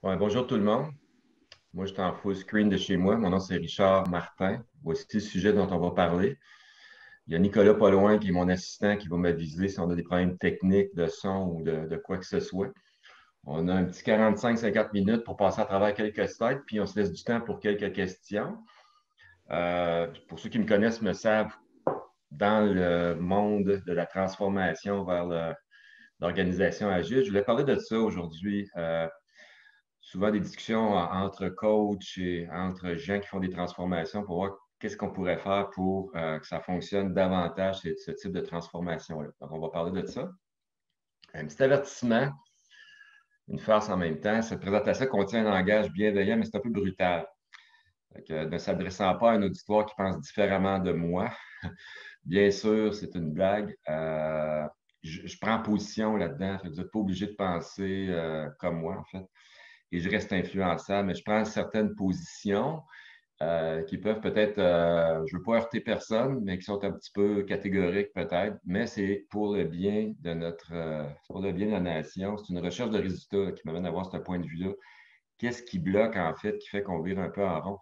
Ouais, bonjour tout le monde. Moi, je suis en full screen de chez moi. Mon nom, c'est Richard Martin. Voici le sujet dont on va parler. Il y a Nicolas pas loin, qui est mon assistant, qui va m'aviser si on a des problèmes techniques de son ou de quoi que ce soit. On a un petit 45-50 minutes pour passer à travers quelques slides, puis on se laisse du temps pour quelques questions. Pour ceux qui me connaissent, me savent, dans le monde de la transformation vers l'organisation agile, je voulais parler de ça aujourd'hui. Souvent des discussions entre coachs et entre gens qui font des transformations pour voir qu'est-ce qu'on pourrait faire pour que ça fonctionne davantage, ce type de transformation-là. Donc, on va parler de ça. Un petit avertissement, une farce en même temps. Cette présentation contient un langage bienveillant, mais c'est un peu brutal. Ne s'adressant pas à un auditoire qui pense différemment de moi, bien sûr, c'est une blague. Je prends position là-dedans. Vous n'êtes pas obligé de penser comme moi, en fait, et je reste influençable, mais je prends certaines positions qui peuvent peut-être, je ne veux pas heurter personne, mais qui sont un petit peu catégoriques peut-être, mais c'est pour le bien de pour le bien de la nation. C'est une recherche de résultats là, qui m'amène à avoir ce point de vue-là. Qu'est-ce qui bloque en fait, qui fait qu'on vire un peu en rond?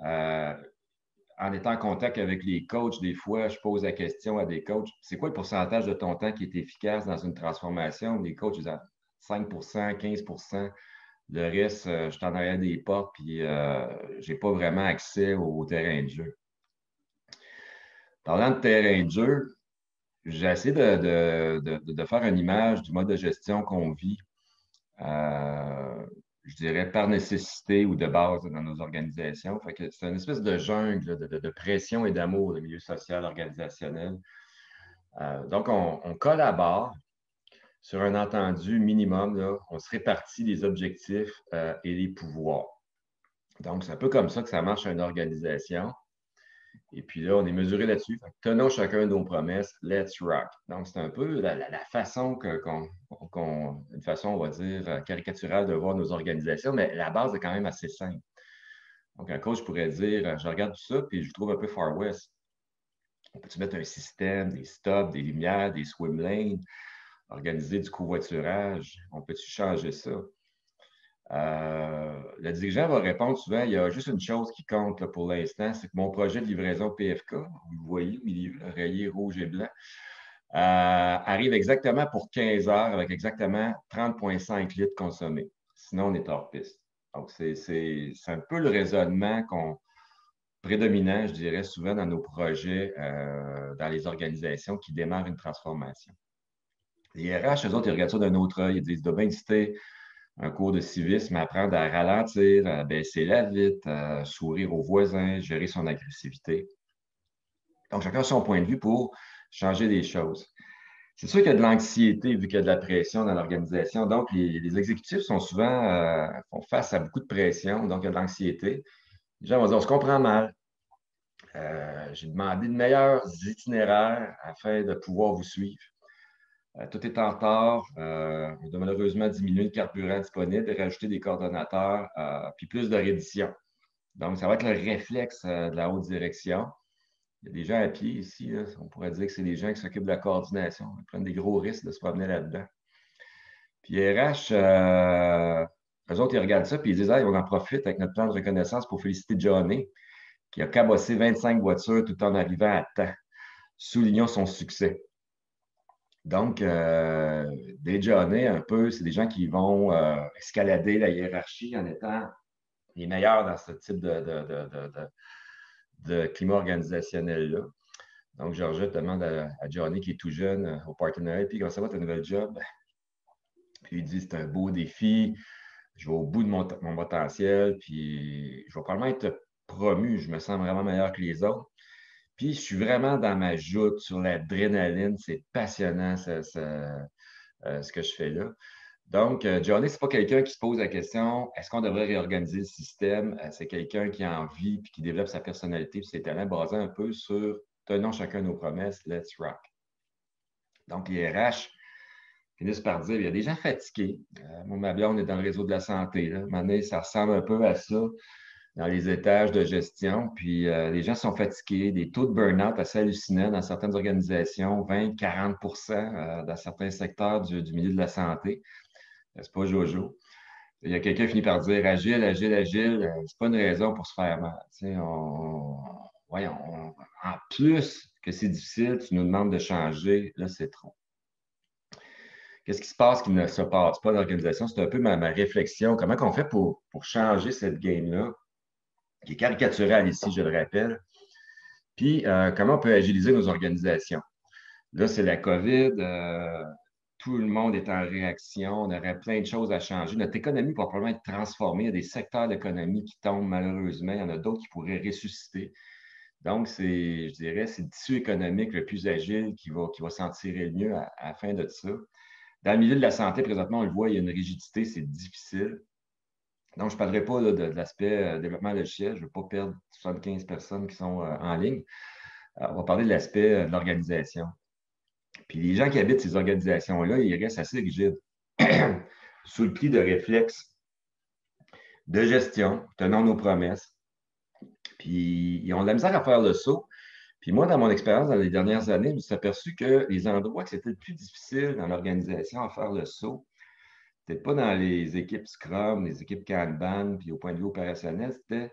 Euh, En étant en contact avec les coachs, des fois, je pose la question à des coachs, c'est quoi le pourcentage de ton temps qui est efficace dans une transformation? Les coachs disent 5 15. Le reste, je suis en arrière des portes, puis je n'ai pas vraiment accès au terrain de jeu. Parlant de terrain de jeu, j'ai essayé de faire une image du mode de gestion qu'on vit, euh, je dirais par nécessité ou de base dans nos organisations. Fait que c'est une espèce de jungle de pression et d'amour, le milieu social organisationnel. Donc, on collabore sur un entendu minimum, là, on se répartit les objectifs et les pouvoirs. Donc, c'est un peu comme ça que ça marche une organisation. Et puis là, on est mesuré là-dessus. Tenons chacun nos promesses, let's rock. Donc, c'est un peu la façon une façon, on va dire, caricaturale de voir nos organisations, mais la base est quand même assez simple. Donc, un coach pourrait dire, je regarde tout ça, puis je trouve un peu Far West. On peut-tu mettre un système, des stops, des lumières, des swim lanes, organiser du covoiturage? On peut-tu changer ça? Le dirigeant va répondre souvent, il y a juste une chose qui compte là, pour l'instant, c'est que mon projet de livraison PFK, vous voyez au milieu, rayé rouge et blanc, arrive exactement pour 15 heures avec exactement 30,5 litres consommés. Sinon, on est hors piste. Donc, c'est un peu le raisonnement prédominant, je dirais, souvent dans nos projets, dans les organisations qui démarrent une transformation. Les RH, eux autres, ils regardent ça d'un autre œil. Ils disent, de bien exister un cours de civisme, apprendre à ralentir, à baisser la vitre, à sourire aux voisins, gérer son agressivité. Donc, chacun a son point de vue pour changer des choses. C'est sûr qu'il y a de l'anxiété vu qu'il y a de la pression dans l'organisation. Donc, les exécutifs sont souvent font face à beaucoup de pression, donc il y a de l'anxiété. Les gens vont dire, on se comprend mal. J'ai demandé de meilleurs itinéraires afin de pouvoir vous suivre. Tout est en retard. On doit malheureusement diminuer le carburant disponible et rajouter des coordonnateurs, puis plus de reddition. Donc, ça va être le réflexe de la haute direction. Il y a des gens à pied ici, là, on pourrait dire que c'est des gens qui s'occupent de la coordination. Ils prennent des gros risques de se promener là-dedans. Puis RH, eux autres, ils regardent ça, puis ils disent, ah, on en profite avec notre plan de reconnaissance pour féliciter Johnny, qui a cabossé 25 voitures tout en arrivant à temps. Soulignons son succès. Donc, des Johnny, un peu, c'est des gens qui vont escalader la hiérarchie en étant les meilleurs dans ce type de climat organisationnel-là. Donc, Georgette demande à Johnny, qui est tout jeune, au partenariat, puis comment ça va, ton nouvel job? Puis il dit, c'est un beau défi, je vais au bout de mon potentiel, puis je vais probablement être promu, je me sens vraiment meilleur que les autres. Puis je suis vraiment dans ma joute sur l'adrénaline, c'est passionnant ce que je fais là. Donc, Johnny, ce n'est pas quelqu'un qui se pose la question, est-ce qu'on devrait réorganiser le système? C'est quelqu'un qui a envie puis qui développe sa personnalité et ses talents basés un peu sur tenons chacun nos promesses, let's rock. Donc, les RH finissent par dire, il y a des gens fatigués. Moi, ma blonde est dans le réseau de la santé. Là. Maintenant, ça ressemble un peu à ça dans les étages de gestion. Puis, les gens sont fatigués, des taux de burn-out assez hallucinants dans certaines organisations, 20-40 dans certains secteurs du milieu de la santé. C'est pas Jojo. Il y a quelqu'un qui finit par dire agile, agile, agile, c'est pas une raison pour se faire mal. Tu sais, voyons, en plus que c'est difficile, tu nous demandes de changer, là, c'est trop. Qu'est-ce qui se passe qui ne se passe pas dans l'organisation? C'est un peu ma réflexion. Comment on fait pour changer cette game-là, qui est caricaturale ici, je le rappelle, puis comment on peut agiliser nos organisations? Là, c'est la COVID. Tout le monde est en réaction. On aurait plein de choses à changer. Notre économie va probablement être transformée. Il y a des secteurs d'économie qui tombent malheureusement. Il y en a d'autres qui pourraient ressusciter. Donc, je dirais, c'est le tissu économique le plus agile qui va s'en tirer le mieux à la fin de ça. Dans le milieu de la santé, présentement, on le voit, il y a une rigidité, c'est difficile. Donc, je ne parlerai pas là, de l'aspect développement logiciel. Je ne veux pas perdre 75 personnes qui sont en ligne. On va parler de l'aspect de l'organisation. Puis les gens qui habitent ces organisations-là, ils restent assez rigides, sous le pli de réflexes de gestion, tenant nos promesses. Puis ils ont de la misère à faire le saut. Puis moi, dans mon expérience dans les dernières années, je me suis aperçu que les endroits que c'était le plus difficile dans l'organisation à faire le saut, peut-être pas dans les équipes Scrum, les équipes Kanban, puis au point de vue opérationnel, c'était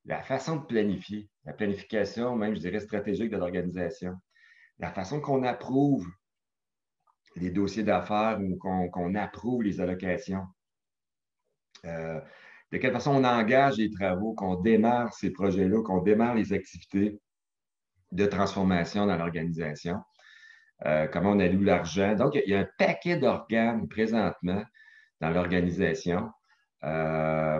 la façon de planifier, la planification, même, je dirais, stratégique de l'organisation. La façon qu'on approuve les dossiers d'affaires ou qu'on approuve les allocations. De quelle façon on engage les travaux, qu'on démarre ces projets-là, qu'on démarre les activités de transformation dans l'organisation. Comment on alloue l'argent. Donc, il y a un paquet d'organes présentement dans l'organisation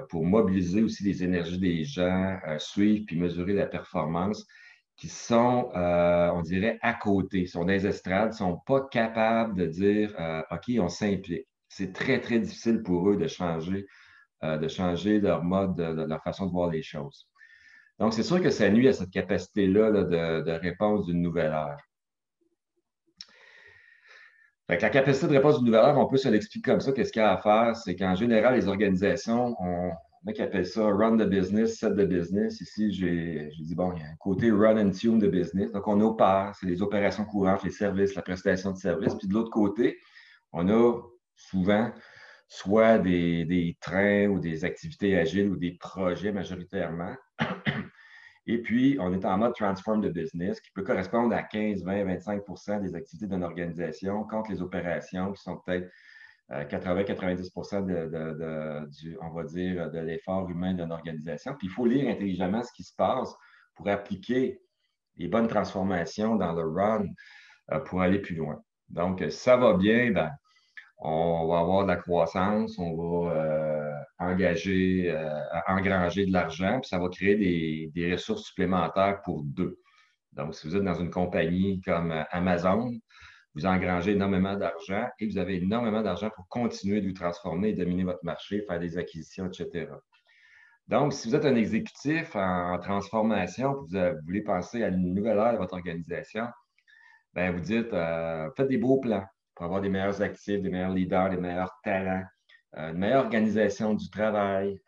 pour mobiliser aussi les énergies des gens, suivre puis mesurer la performance, qui sont, on dirait, à côté, sont dans les estrades, ne sont pas capables de dire OK, on s'implique. C'est très, très difficile pour eux de changer leur mode, leur façon de voir les choses. Donc, c'est sûr que ça nuit à cette capacité-là là, de réponse d'une nouvelle ère. Fait que la capacité de réponse d'une nouvelle ère, on peut se l'expliquer comme ça. Qu'est-ce qu'il y a à faire? C'est qu'en général, les organisations, il y en a qui appellent ça run the business, set the business. Ici, j'ai dit, bon, il y a un côté run and tune the business. Donc, on opère, c'est les opérations courantes, les services, la prestation de services. Puis de l'autre côté, on a souvent soit des trains ou des activités agiles ou des projets majoritairement. Et puis, on est en mode transform the business qui peut correspondre à 15, 20, 25 des activités d'une organisation contre les opérations qui sont peut-être 80-90 on va dire, de l'effort humain d'une organisation. Puis, il faut lire intelligemment ce qui se passe pour appliquer les bonnes transformations dans le run pour aller plus loin. Donc, ça va bien, ben, on va avoir de la croissance, on va engranger de l'argent, puis ça va créer des ressources supplémentaires pour deux. Donc, si vous êtes dans une compagnie comme Amazon, vous engrangez énormément d'argent et vous avez énormément d'argent pour continuer de vous transformer, dominer votre marché, faire des acquisitions, etc. Donc, si vous êtes un exécutif en transformation, vous voulez penser à une nouvelle ère de votre organisation, ben, vous dites, faites des beaux plans pour avoir des meilleurs actifs, des meilleurs leaders, des meilleurs talents, une meilleure organisation du travail,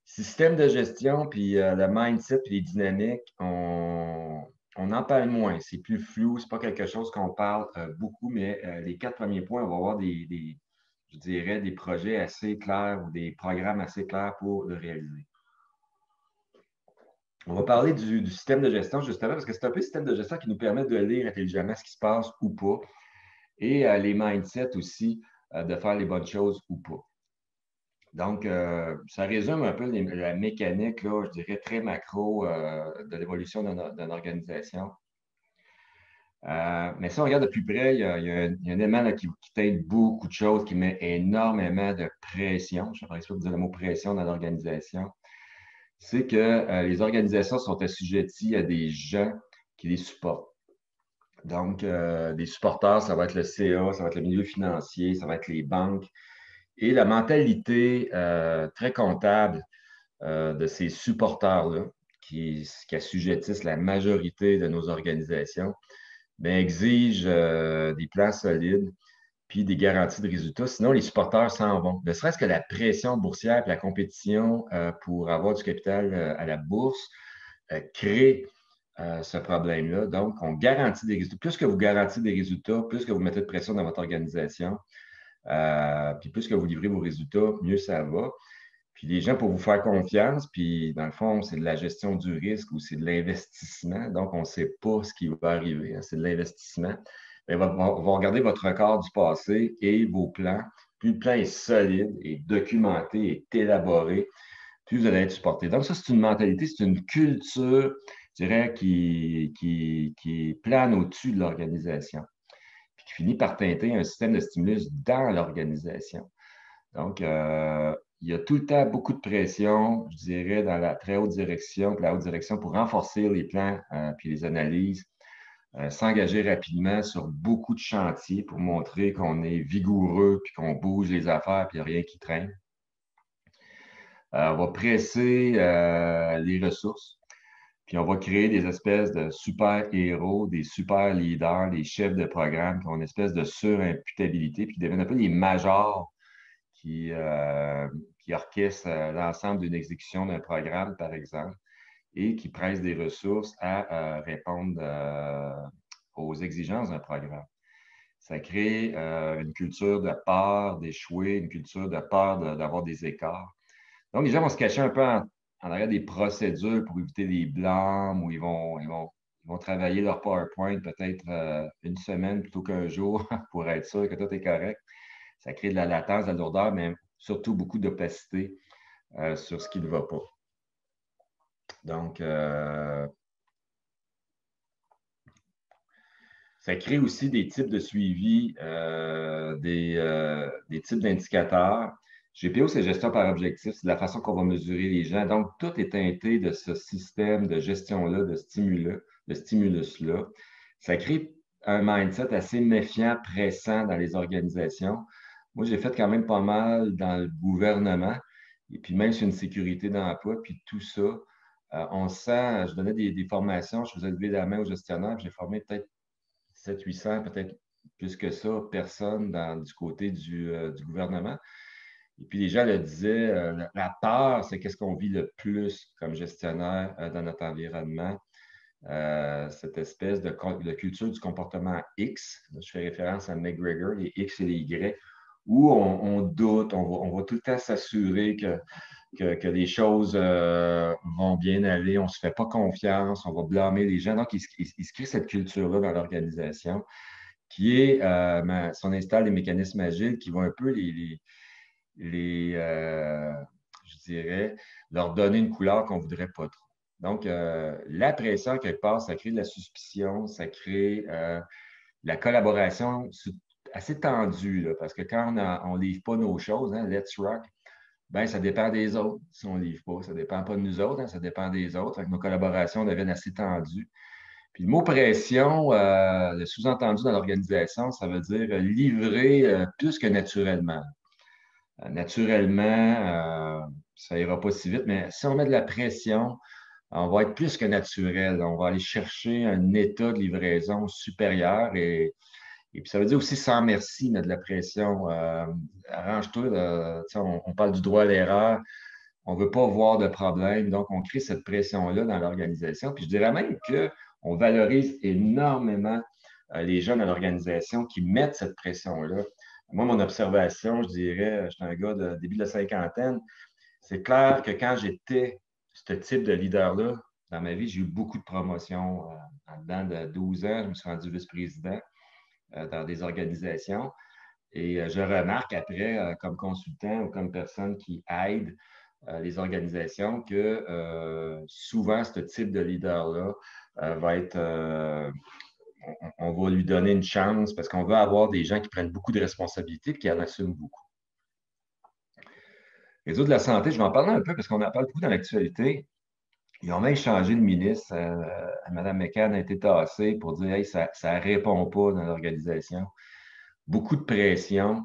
système de gestion, puis le mindset, puis les dynamiques, on en parle moins. C'est plus flou, c'est pas quelque chose qu'on parle beaucoup, mais les 4 premiers points, on va avoir je dirais, des projets assez clairs ou des programmes assez clairs pour le réaliser. On va parler du système de gestion justement, parce que c'est un peu le système de gestion qui nous permet de lire intelligemment ce qui se passe ou pas, et les mindsets aussi, de faire les bonnes choses ou pas. Donc, ça résume un peu la mécanique, là, je dirais, très macro de l'évolution d'une organisation. Mais si on regarde de plus près, il y a un élément là, qui t'aide beaucoup de choses, qui met énormément de pression. Je ne sais pas dire le mot pression dans l'organisation. C'est que les organisations sont assujetties à des gens qui les supportent. Donc, des supporters, ça va être le CA, ça va être le milieu financier, ça va être les banques. Et la mentalité très comptable de ces supporters-là, qui assujettissent la majorité de nos organisations, bien, exige des plans solides puis des garanties de résultats. Sinon, les supporters s'en vont. Ne serait-ce que la pression boursière et la compétition pour avoir du capital à la bourse crée ce problème-là. Donc, on garantit des résultats. Plus que vous garantissez des résultats, plus que vous mettez de pression dans votre organisation, Puis plus que vous livrez vos résultats, mieux ça va. Puis les gens, pour vous faire confiance, puis dans le fond, c'est de la gestion du risque ou c'est de l'investissement. Donc, on ne sait pas ce qui va arriver, hein, c'est de l'investissement. Bien, va regarder votre record du passé et vos plans. Plus le plan est solide, est documenté, est élaboré, plus vous allez être supporté. Donc, ça, c'est une mentalité, c'est une culture, je dirais, qui plane au-dessus de l'organisation, puis qui finit par teinter un système de stimulus dans l'organisation. Donc, il y a tout le temps beaucoup de pression, je dirais, dans la très haute direction, puis la haute direction pour renforcer les plans puis les analyses, s'engager rapidement sur beaucoup de chantiers pour montrer qu'on est vigoureux, puis qu'on bouge les affaires, puis il n'y a rien qui traîne. On va presser les ressources, puis on va créer des espèces de super-héros, des super leaders, des chefs de programme qui ont une espèce de surimputabilité, puis qui deviennent un peu les majors qui orchestrent l'ensemble d'une exécution d'un programme, par exemple, et qui pressent des ressources à répondre aux exigences d'un programme. Ça crée une culture de peur d'échouer, une culture de peur d'avoir des écarts. Donc, les gens vont se cacher un peu en arrière des procédures pour éviter les blâmes ou ils vont travailler leur PowerPoint peut-être une semaine plutôt qu'un jour pour être sûr que tout est correct. Ça crée de la latence, de la lourdeur, mais surtout beaucoup d'opacité sur ce qui ne va pas. Donc, ça crée aussi des types de suivi, des types d'indicateurs. GPO, c'est gestion par objectif, c'est la façon qu'on va mesurer les gens. Donc, tout est teinté de ce système de gestion-là, de stimulus-là. Ça crée un mindset assez méfiant, pressant dans les organisations. Moi, j'ai fait quand même pas mal dans le gouvernement, et puis même sur une sécurité d'emploi, puis tout ça. On sent, je donnais des formations, je faisais lever la main aux gestionnaires, j'ai formé peut-être 700-800, peut-être plus que ça, personnes du côté du gouvernement. Et puis les gens le disaient, la peur, c'est qu'est-ce qu'on vit le plus comme gestionnaire dans notre environnement. Cette espèce de culture du comportement X, je fais référence à McGregor, les X et les Y, où on doute, on va tout le temps s'assurer que les choses vont bien aller, on ne se fait pas confiance, on va blâmer les gens. Donc, il se crée cette culture-là dans l'organisation qui est, si on installe des mécanismes agiles qui vont un peu je dirais, leur donner une couleur qu'on ne voudrait pas trop. Donc, la pression, quelque part, ça crée de la suspicion, ça crée la collaboration assez tendue, là, parce que quand on ne livre pas nos choses, hein, let's rock, ben, ça dépend des autres. Si on ne livre pas, ça ne dépend pas de nous autres, hein, ça dépend des autres. Donc, nos collaborations deviennent assez tendues. Puis le mot pression, le sous-entendu dans l'organisation, ça veut dire livrer plus que naturellement. Naturellement, ça ira pas si vite, mais si on met de la pression, on va être plus que naturel. On va aller chercher un état de livraison supérieur et puis ça veut dire aussi sans merci, mettre de la pression. Arrange-toi, on parle du droit à l'erreur. On ne veut pas voir de problème, donc on crée cette pression-là dans l'organisation. Puis je dirais même qu'on valorise énormément les gens dans l'organisation qui mettent cette pression-là. Moi, mon observation, je dirais, je suis un gars de début de la cinquantaine, c'est clair que quand j'étais ce type de leader-là, dans ma vie, j'ai eu beaucoup de promotions. En dedans de 12 ans, je me suis rendu vice-président dans des organisations. Et je remarque après, comme consultant ou comme personne qui aide les organisations, que souvent, ce type de leader-là va être on va lui donner une chance parce qu'on veut avoir des gens qui prennent beaucoup de responsabilités et qui en assument beaucoup. Les autres de la santé, je vais en parler un peu parce qu'on en parle beaucoup dans l'actualité. Ils ont même changé de ministre. Mme McCann a été tassée pour dire hey, ça ne répond pas dans l'organisation. Beaucoup de pression.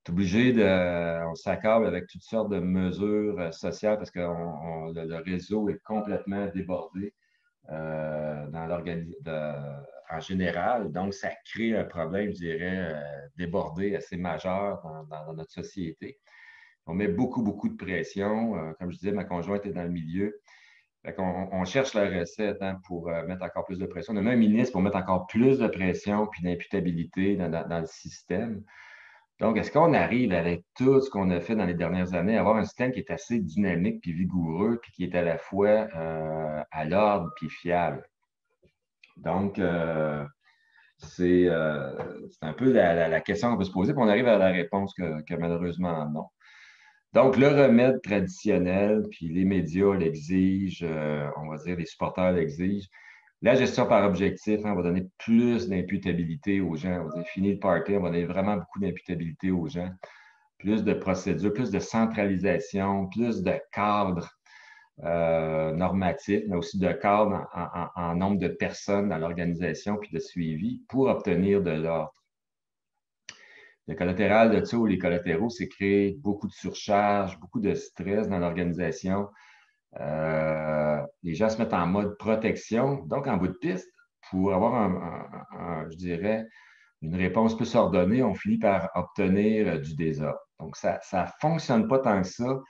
Tu es obligé de. On s'accorde avec toutes sortes de mesures sociales parce que le réseau est complètement débordé en général. Donc, ça crée un problème, je dirais, débordé assez majeur dans notre société. On met beaucoup, beaucoup de pression. Comme je disais, ma conjointe est dans le milieu. Fait on cherche la recette pour mettre encore plus de pression. On a mis un ministre pour mettre encore plus de pression puis d'imputabilité dans le système. Donc, est-ce qu'on arrive avec tout ce qu'on a fait dans les dernières années à avoir un système qui est assez dynamique puis vigoureux puis qui est à la fois à l'ordre puis fiable? Donc, c'est un peu la question qu'on peut se poser, puis on arrive à la réponse que malheureusement non. Donc, le remède traditionnel, puis les médias l'exigent, on va dire, les supporters l'exigent. La gestion par objectif, hein, on va donner plus d'imputabilité aux gens. On va dire, fini le party, on va donner vraiment beaucoup d'imputabilité aux gens. Plus de procédures, plus de centralisation, plus de cadres normatifs, mais aussi de cadres en nombre de personnes dans l'organisation, puis de suivi pour obtenir de l'ordre. Le collatéral de ça ou les collatéraux, c'est créer beaucoup de surcharge, beaucoup de stress dans l'organisation. Les gens se mettent en mode protection, donc en bout de piste, pour avoir je dirais, une réponse plus ordonnée, on finit par obtenir du désordre. Donc, ça ne fonctionne pas tant que ça,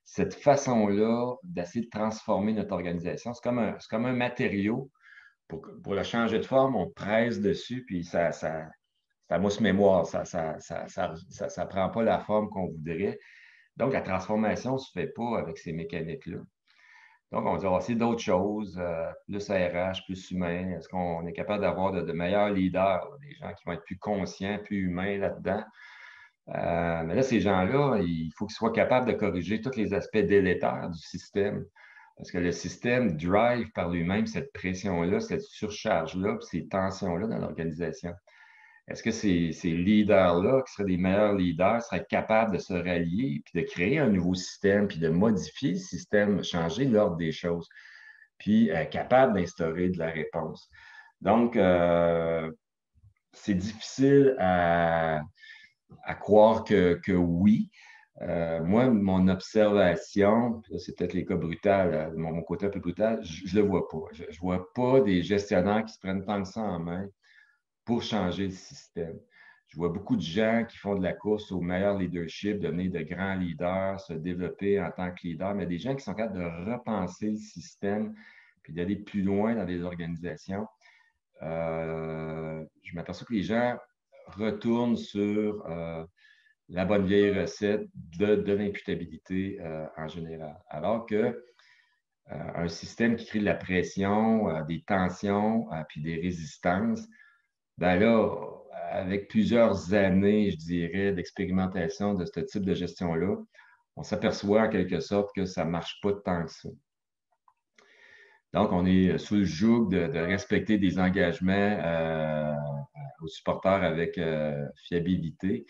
cette façon-là d'essayer de transformer notre organisation. C'est comme un matériau. Pour le changer de forme, on presse dessus, puis ça mousse mémoire, ça prend pas la forme qu'on voudrait. Donc, la transformation ne se fait pas avec ces mécaniques-là. Donc, on dit, on va essayer d'autres choses, plus RH, plus humain. Est-ce qu'on est capable d'avoir de meilleurs leaders, là, des gens qui vont être plus conscients, plus humains là-dedans? Mais là, ces gens-là, il faut qu'ils soient capables de corriger tous les aspects délétères du système. Parce que le système drive par lui-même cette pression-là, cette surcharge-là, puis ces tensions-là dans l'organisation. Est-ce que ces leaders-là, qui seraient des meilleurs leaders, seraient capables de se rallier, puis de créer un nouveau système, puis de modifier le système, changer l'ordre des choses, puis capables d'instaurer de la réponse? Donc, c'est difficile à croire que oui. Moi, mon observation, c'est peut-être les cas brutals, mon côté un peu brutal, je ne le vois pas. Je ne vois pas des gestionnaires qui se prennent tant que ça en main pour changer le système. Je vois beaucoup de gens qui font de la course au meilleur leadership, devenir de grands leaders, se développer en tant que leader, mais des gens qui sont capables de repenser le système puis d'aller plus loin dans les organisations. Je m'aperçois que les gens retournent sur la bonne vieille recette de l'imputabilité en général. Alors que un système qui crée de la pression, des tensions, puis des résistances, ben là, avec plusieurs années, je dirais, d'expérimentation de ce type de gestion-là, on s'aperçoit en quelque sorte que ça ne marche pas tant que ça. Donc, on est sous le joug de respecter des engagements aux supporters avec fiabilité.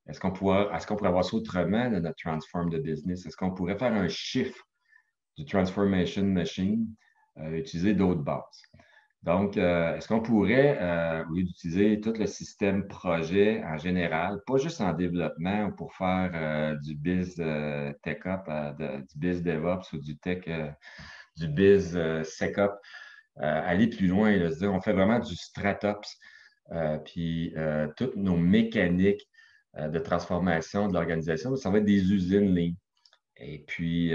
Est-ce qu'on pourrait avoir ça autrement dans notre transform de business? Est-ce qu'on pourrait faire un chiffre du transformation machine, utiliser d'autres bases? Donc, est-ce qu'on pourrait, au lieu d'utiliser tout le système projet en général, pas juste en développement pour faire du biz tech-up, du biz DevOps ou du biz SecOp, aller plus loin, là, se dire on fait vraiment du StratOps, puis toutes nos mécaniques de transformation de l'organisation, ça va être des usines Lean. Et puis,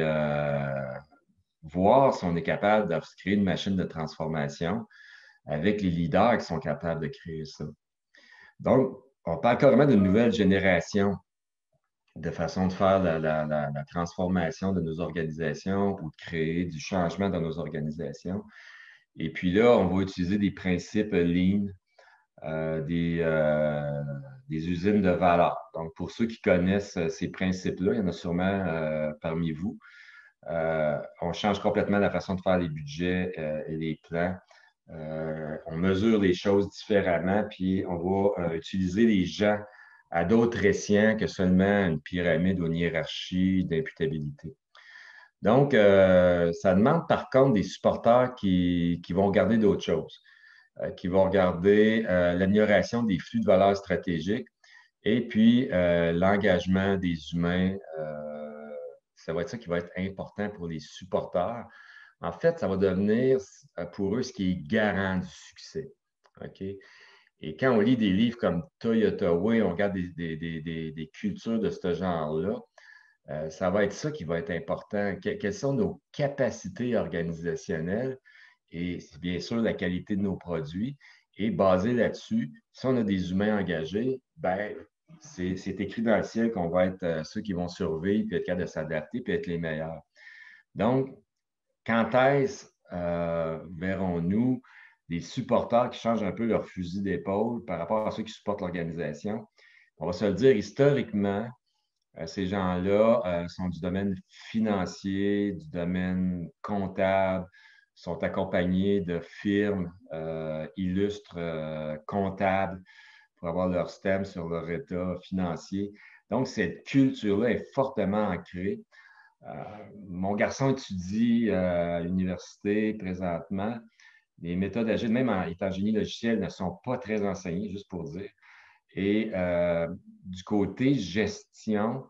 voir si on est capable de créer une machine de transformation avec les leaders qui sont capables de créer ça. Donc, on parle carrément d'une nouvelle génération de façon de faire la transformation de nos organisations ou de créer du changement dans nos organisations. Et puis là, on va utiliser des principes Lean, des usines de valeur. Donc, pour ceux qui connaissent ces principes-là, il y en a sûrement parmi vous. On change complètement la façon de faire les budgets et les plans. On mesure les choses différemment, puis on va utiliser les gens à d'autres escients que seulement une pyramide ou une hiérarchie d'imputabilité. Donc, ça demande par contre des supporters qui vont regarder d'autres choses, qui vont regarder l'amélioration des flux de valeur stratégiques et puis l'engagement des humains. Ça va être ça qui va être important pour les supporters. En fait, ça va devenir pour eux ce qui est garant du succès. OK? Et quand on lit des livres comme Toyota Way, on regarde des cultures de ce genre-là, ça va être ça qui va être important. Quelles sont nos capacités organisationnelles et bien sûr la qualité de nos produits. Et basé là-dessus, si on a des humains engagés, ben, c'est écrit dans le ciel qu'on va être ceux qui vont survivre, puis être capables de s'adapter, puis être les meilleurs. Donc, quand est-ce verrons-nous des supporters qui changent un peu leur fusil d'épaule par rapport à ceux qui supportent l'organisation? On va se le dire, historiquement, ces gens-là sont du domaine financier, du domaine comptable, sont accompagnés de firmes illustres comptables pour avoir leur stem sur leur état financier. Donc, cette culture-là est fortement ancrée. Mon garçon étudie à l'université présentement. Les méthodes agiles, même en étant génie logiciel, ne sont pas très enseignées, juste pour dire. Et du côté gestion,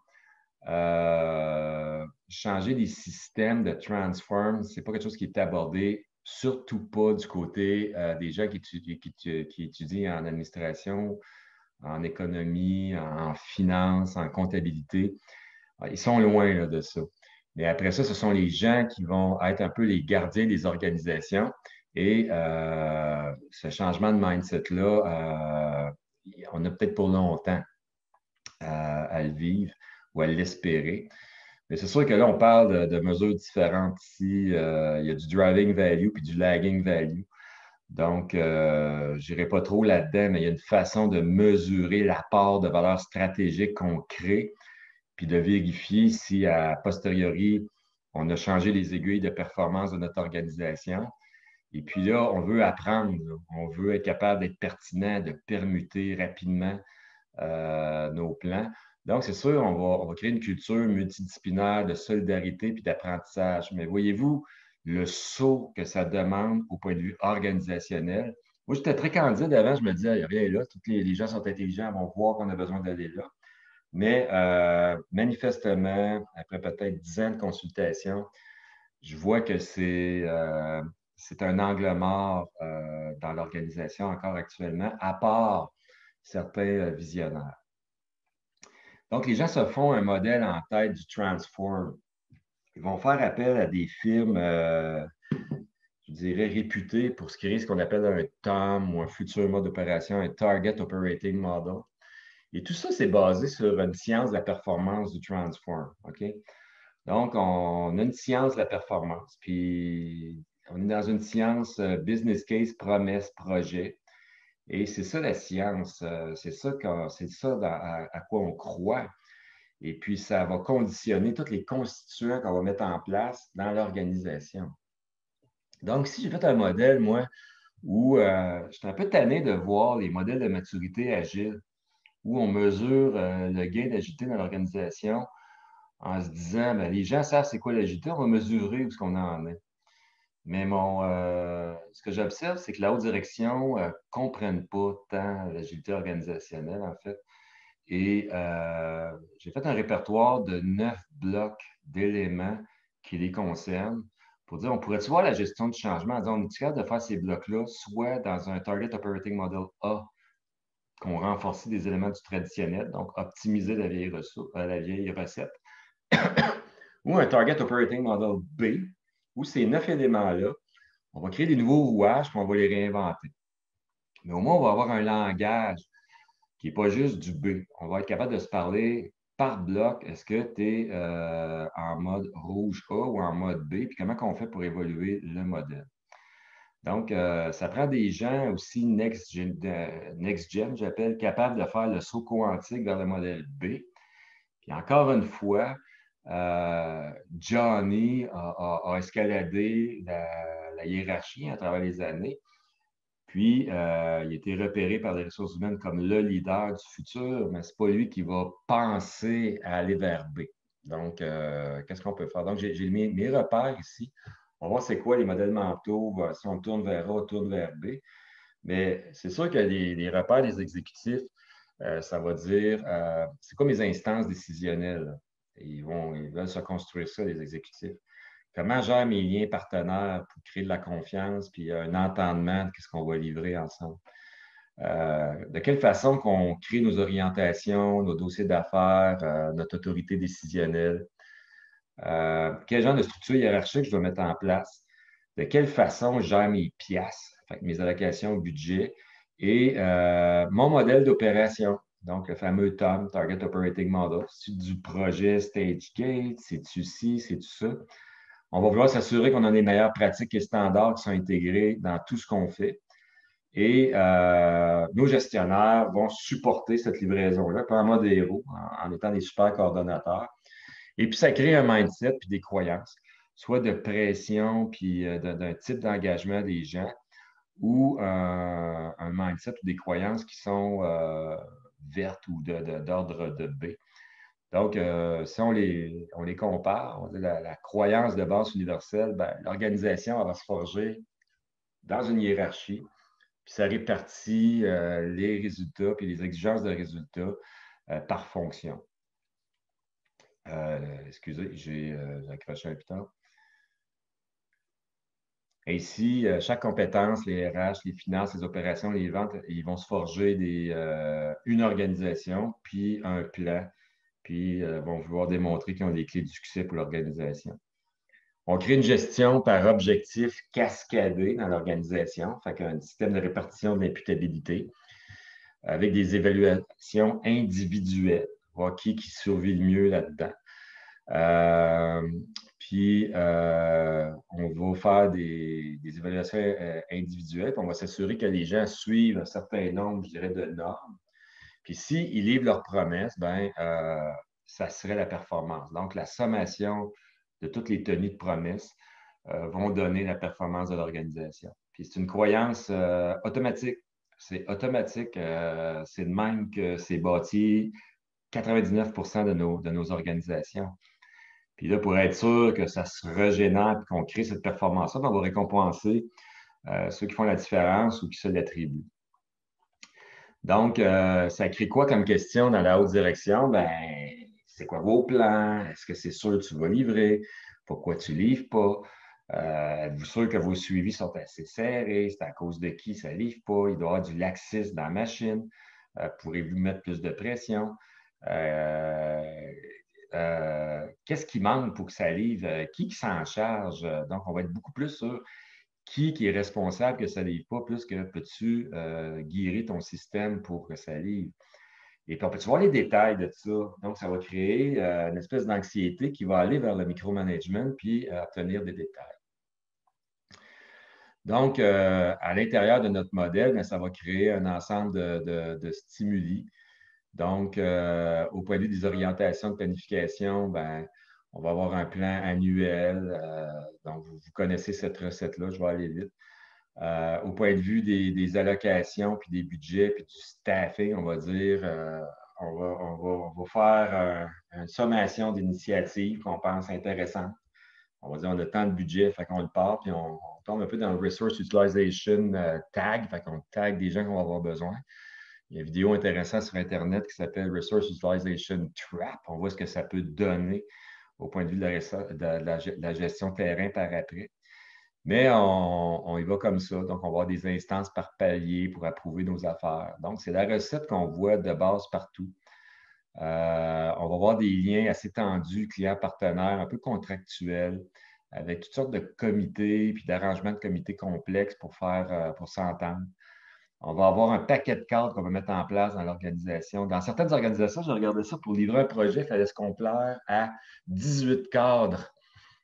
changer des systèmes de transform, ce n'est pas quelque chose qui est abordé, surtout pas du côté des gens qui étudient en administration, en économie, en finance, en comptabilité. Ils sont loin là, de ça. Mais après ça, ce sont les gens qui vont être un peu les gardiens des organisations. Et ce changement de mindset-là, on a peut-être pour longtemps à le vivre ou à l'espérer. Mais c'est sûr que là, on parle de mesures différentes ici. Il y a du driving value puis du lagging value. Donc, je n'irai pas trop là-dedans, mais il y a une façon de mesurer l'apport de valeur stratégique qu'on crée, puis de vérifier si, a posteriori, on a changé les aiguilles de performance de notre organisation. Et puis là, on veut apprendre, on veut être capable d'être pertinent, de permuter rapidement nos plans. Donc, c'est sûr, on va créer une culture multidisciplinaire de solidarité puis d'apprentissage. Mais voyez-vous le saut que ça demande au point de vue organisationnel? Moi, j'étais très candide avant, je me disais, il n'y a rien là, tous les gens sont intelligents, vont voir qu'on a besoin d'aller là. Mais manifestement, après peut-être 10 ans de consultation, je vois que c'est un angle mort dans l'organisation encore actuellement, à part certains visionnaires. Donc, les gens se font un modèle en tête du transform. Ils vont faire appel à des firmes, je dirais, réputées pour se créer ce qu'on appelle un TOM ou un futur mode d'opération, un Target Operating Model. Et tout ça, c'est basé sur une science de la performance du transform. OK? Donc, on a une science de la performance, puis on est dans une science business case, promesse, projet. Et c'est ça la science, c'est ça à quoi on croit. Et puis, ça va conditionner tous les constituants qu'on va mettre en place dans l'organisation. Donc, si j'ai fait un modèle, moi, où j'étais un peu tanné de voir les modèles de maturité agile, où on mesure le gain d'agilité dans l'organisation en se disant, bien, les gens savent c'est quoi l'agilité, on va mesurer où est-ce qu'on en est. Mais ce que j'observe, c'est que la haute direction ne comprenne pas tant l'agilité organisationnelle, en fait. Et j'ai fait un répertoire de 9 blocs d'éléments qui les concernent pour dire, on pourrait-tu voir la gestion du changement en disant, on est capable de faire ces blocs-là, soit dans un Target Operating Model A, qu'on renforce des éléments du traditionnel, donc optimiser la vieille recette, ou un Target Operating Model B, où ces 9 éléments-là, on va créer des nouveaux rouages, puis on va les réinventer. Mais au moins, on va avoir un langage qui n'est pas juste du B. On va être capable de se parler par bloc. Est-ce que tu es en mode rouge A ou en mode B? Puis comment on fait pour évoluer le modèle? Donc, ça prend des gens aussi next-gen, j'appelle, capables de faire le saut quantique vers le modèle B. Puis encore une fois, Johnny a escaladé la hiérarchie à travers les années. Puis, il a été repéré par les ressources humaines comme le leader du futur, mais ce n'est pas lui qui va penser à aller vers B. Donc, qu'est-ce qu'on peut faire? Donc, j'ai mes repères ici. On va voir c'est quoi les modèles mentaux. Si on tourne vers A, on tourne vers B. Mais c'est sûr que les repères des exécutifs, ça va dire, c'est quoi mes instances décisionnelles? Ils veulent se construire ça, les exécutifs. Comment gère mes liens partenaires pour créer de la confiance puis un entendement de ce qu'on va livrer ensemble? De quelle façon qu'on crée nos orientations, nos dossiers d'affaires, notre autorité décisionnelle? Quel genre de structure hiérarchique je dois mettre en place? De quelle façon je gère mes piastres, mes allocations au budget et mon modèle d'opération? Donc, le fameux TOM, Target Operating Model. C'est du projet StageGate, c'est-tu ci, c'est-tu ça? On va vouloir s'assurer qu'on a les meilleures pratiques et standards qui sont intégrés dans tout ce qu'on fait. Et nos gestionnaires vont supporter cette livraison-là, pas en mode héros, en étant des super coordonnateurs. Et puis, ça crée un mindset puis des croyances, soit de pression puis d'un type d'engagement des gens ou un mindset ou des croyances qui sont vertes ou d'ordre de B. Donc, si on les compare, on dit la croyance de base universelle, ben, l'organisation va se forger dans une hiérarchie, puis ça répartit les résultats puis les exigences de résultats par fonction. Excusez, j'ai accroché un piton. Ainsi, chaque compétence, les RH, les finances, les opérations, les ventes, ils vont se forger une organisation, puis un plan, puis vont vouloir démontrer qu'ils ont des clés du succès pour l'organisation. On crée une gestion par objectif cascadé dans l'organisation, fait qu'un système de répartition de l'imputabilité avec des évaluations individuelles, voir qui survit le mieux là-dedans. Puis, on va faire des évaluations individuelles, puis on va s'assurer que les gens suivent un certain nombre, je dirais, de normes. Puis, s'ils livrent leurs promesses, ben, ça serait la performance. Donc, la sommation de toutes les tenues de promesses vont donner la performance de l'organisation. Puis, c'est une croyance automatique. C'est automatique. C'est de même que c'est bâti 99 de nos organisations. Puis là, pour être sûr que ça se régénère et qu'on crée cette performance-là, on va récompenser ceux qui font la différence ou qui se l'attribuent. Donc, ça crée quoi comme question dans la haute direction? Ben, c'est quoi vos plans? Est-ce que c'est sûr que tu vas livrer? Pourquoi tu ne livres pas? Êtes-vous sûr que vos suivis sont assez serrés? C'est à cause de qui ça ne livre pas? Il doit y avoir du laxisme dans la machine. Pourrez-vous mettre plus de pression? Qu'est-ce qui manque pour que ça livre? Qui s'en charge? Donc, on va être beaucoup plus sur qui est responsable que ça ne livre pas, plus que peux-tu guérir ton système pour que ça livre. Et puis, on peut-tu voir les détails de ça? Donc, ça va créer une espèce d'anxiété qui va aller vers le micromanagement puis obtenir des détails. Donc, à l'intérieur de notre modèle, bien, ça va créer un ensemble de stimuli. Donc, au point de vue des orientations de planification, ben, on va avoir un plan annuel. Donc, vous connaissez cette recette-là, je vais aller vite. Au point de vue des allocations, puis des budgets, puis du staffing, on va dire, on va faire une sommation d'initiatives qu'on pense intéressantes. On va dire, on a tant de budget, fait qu'on le part, puis on tombe un peu dans le Resource Utilization Tag, fait qu'on tag des gens qu'on va avoir besoin. Il y a une vidéo intéressante sur Internet qui s'appelle Resource Utilization Trap. On voit ce que ça peut donner au point de vue de la gestion terrain par après. Mais on y va comme ça. Donc, on va avoir des instances par palier pour approuver nos affaires. Donc, c'est la recette qu'on voit de base partout. On va avoir des liens assez tendus, clients-partenaires, un peu contractuels, avec toutes sortes de comités puis d'arrangements de comités complexes pour s'entendre. On va avoir un paquet de cadres qu'on va mettre en place dans l'organisation. Dans certaines organisations, j'ai regardé ça, pour livrer un projet, il fallait se complaire à 18 cadres.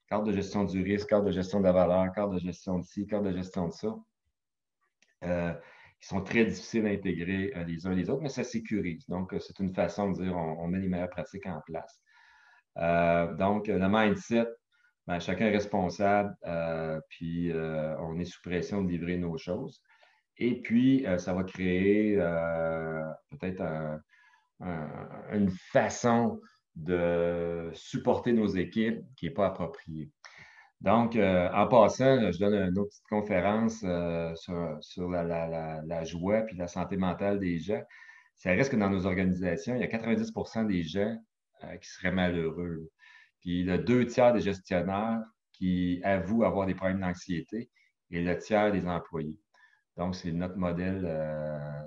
Cadre de gestion du risque, cadre de gestion de la valeur, cadre de gestion de ci, cadre de gestion de ça. Qui sont très difficiles à intégrer les uns les autres, mais ça sécurise. Donc, c'est une façon de dire on met les meilleures pratiques en place. Donc, le mindset, ben, chacun est responsable, puis on est sous pression de livrer nos choses. Et puis, ça va créer peut-être une façon de supporter nos équipes qui n'est pas appropriée. Donc, en passant, je donne une autre petite conférence sur la joie puis la santé mentale des gens. Ça reste que dans nos organisations, il y a 90 des gens qui seraient malheureux. Puis il y a 2 tiers des gestionnaires qui avouent avoir des problèmes d'anxiété et le tiers des employés. Donc, c'est notre modèle,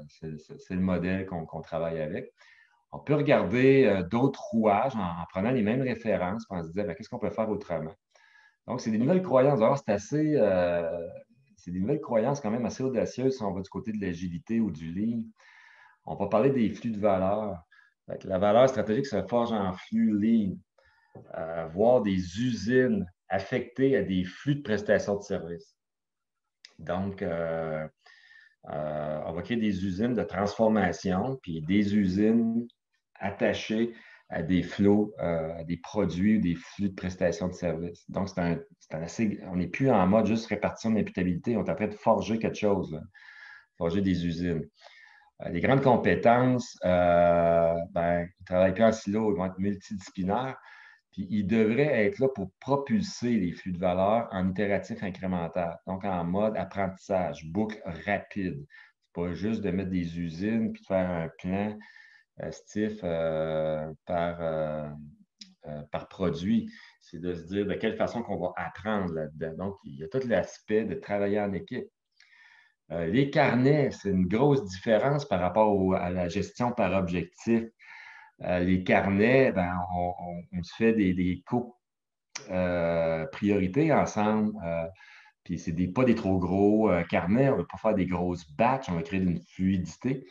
c'est le modèle qu'on travaille avec. On peut regarder d'autres rouages en prenant les mêmes références, puis en se disant, ben, qu'est-ce qu'on peut faire autrement? Donc, c'est des nouvelles croyances. Alors, c'est des nouvelles croyances quand même assez audacieuses si on va du côté de l'agilité ou du lean. On va parler des flux de valeur. Fait que la valeur stratégique se forge en flux lean, voire des usines affectées à des flux de prestations de services. Donc, on va créer des usines de transformation, puis des usines attachées à des flots, à des produits ou des flux de prestations de services. Donc, on n'est plus en mode juste répartition d'imputabilité, on est en train de forger quelque chose, là, forger des usines. Les grandes compétences, ben, ils ne travaillent plus en silo, ils vont être multidisciplinaires, puis ils devraient être là pour propulser les flux de valeur en itératif incrémental, donc en mode apprentissage, boucle rapide. C'est pas juste de mettre des usines puis de faire un plan stiff par produit. C'est de se dire de quelle façon qu'on va apprendre là-dedans. Donc, il y a tout l'aspect de travailler en équipe. Les carnets, c'est une grosse différence par rapport à la gestion par objectif. Les carnets, ben, on se fait des co-priorités ensemble. Puis c'est pas des trop gros carnets, on ne va pas faire des grosses batches, on va créer une fluidité.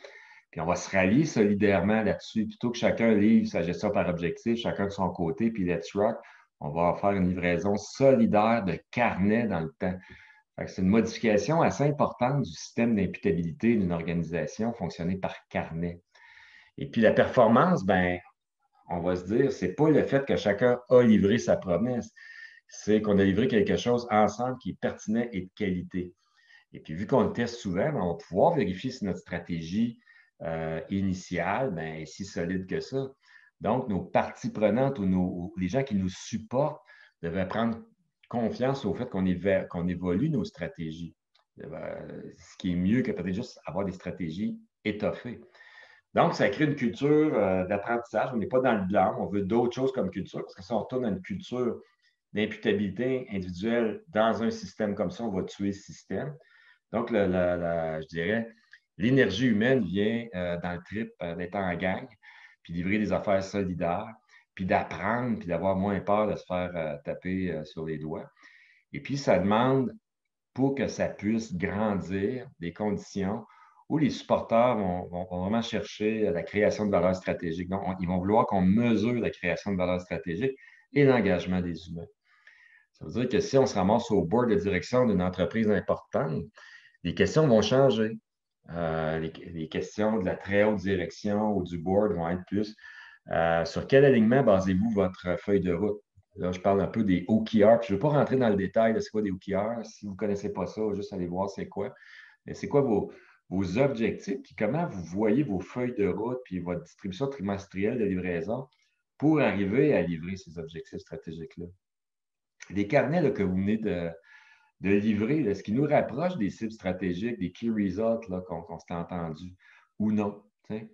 Puis on va se rallier solidairement là-dessus. Plutôt que chacun livre sa gestion par objectif, chacun de son côté, puis let's rock, on va faire une livraison solidaire de carnets dans le temps. C'est une modification assez importante du système d'imputabilité d'une organisation fonctionner par carnet. Et puis la performance, ben, on va se dire, c'est pas le fait que chacun a livré sa promesse, c'est qu'on a livré quelque chose ensemble qui est pertinent et de qualité. Et puis, vu qu'on le teste souvent, ben, on va pouvoir vérifier si notre stratégie initiale ben, est si solide que ça. Donc, nos parties prenantes ou les gens qui nous supportent devraient prendre confiance au fait qu'on évolue nos stratégies. Ce qui est mieux que peut-être juste avoir des stratégies étoffées. Donc, ça crée une culture d'apprentissage. On n'est pas dans le blanc, on veut d'autres choses comme culture, parce que si on retourne à une culture d'imputabilité individuelle dans un système comme ça, on va tuer le système. Donc, je dirais, l'énergie humaine vient dans le trip d'être en gang, puis livrer des affaires solidaires, puis d'apprendre, puis d'avoir moins peur de se faire taper sur les doigts. Et puis, ça demande, pour que ça puisse grandir, des conditions où les supporters vont vraiment chercher la création de valeur stratégique. Donc, ils vont vouloir qu'on mesure la création de valeur stratégique et l'engagement des humains. Ça veut dire que si on se ramasse au board de direction d'une entreprise importante, les questions vont changer. Les questions de la très haute direction ou du board vont être plus sur quel alignement basez-vous votre feuille de route? Là, je parle un peu des OKR. Je ne veux pas rentrer dans le détail de c'est quoi des OKR. Si vous ne connaissez pas ça, juste aller voir c'est quoi. Mais c'est quoi vos objectifs, puis comment vous voyez vos feuilles de route, puis votre distribution trimestrielle de livraison pour arriver à livrer ces objectifs stratégiques-là. Les carnets là, que vous venez de livrer, là, ce qui nous rapproche des cibles stratégiques, des key results qu'on s'est entendu ou non. T'sais.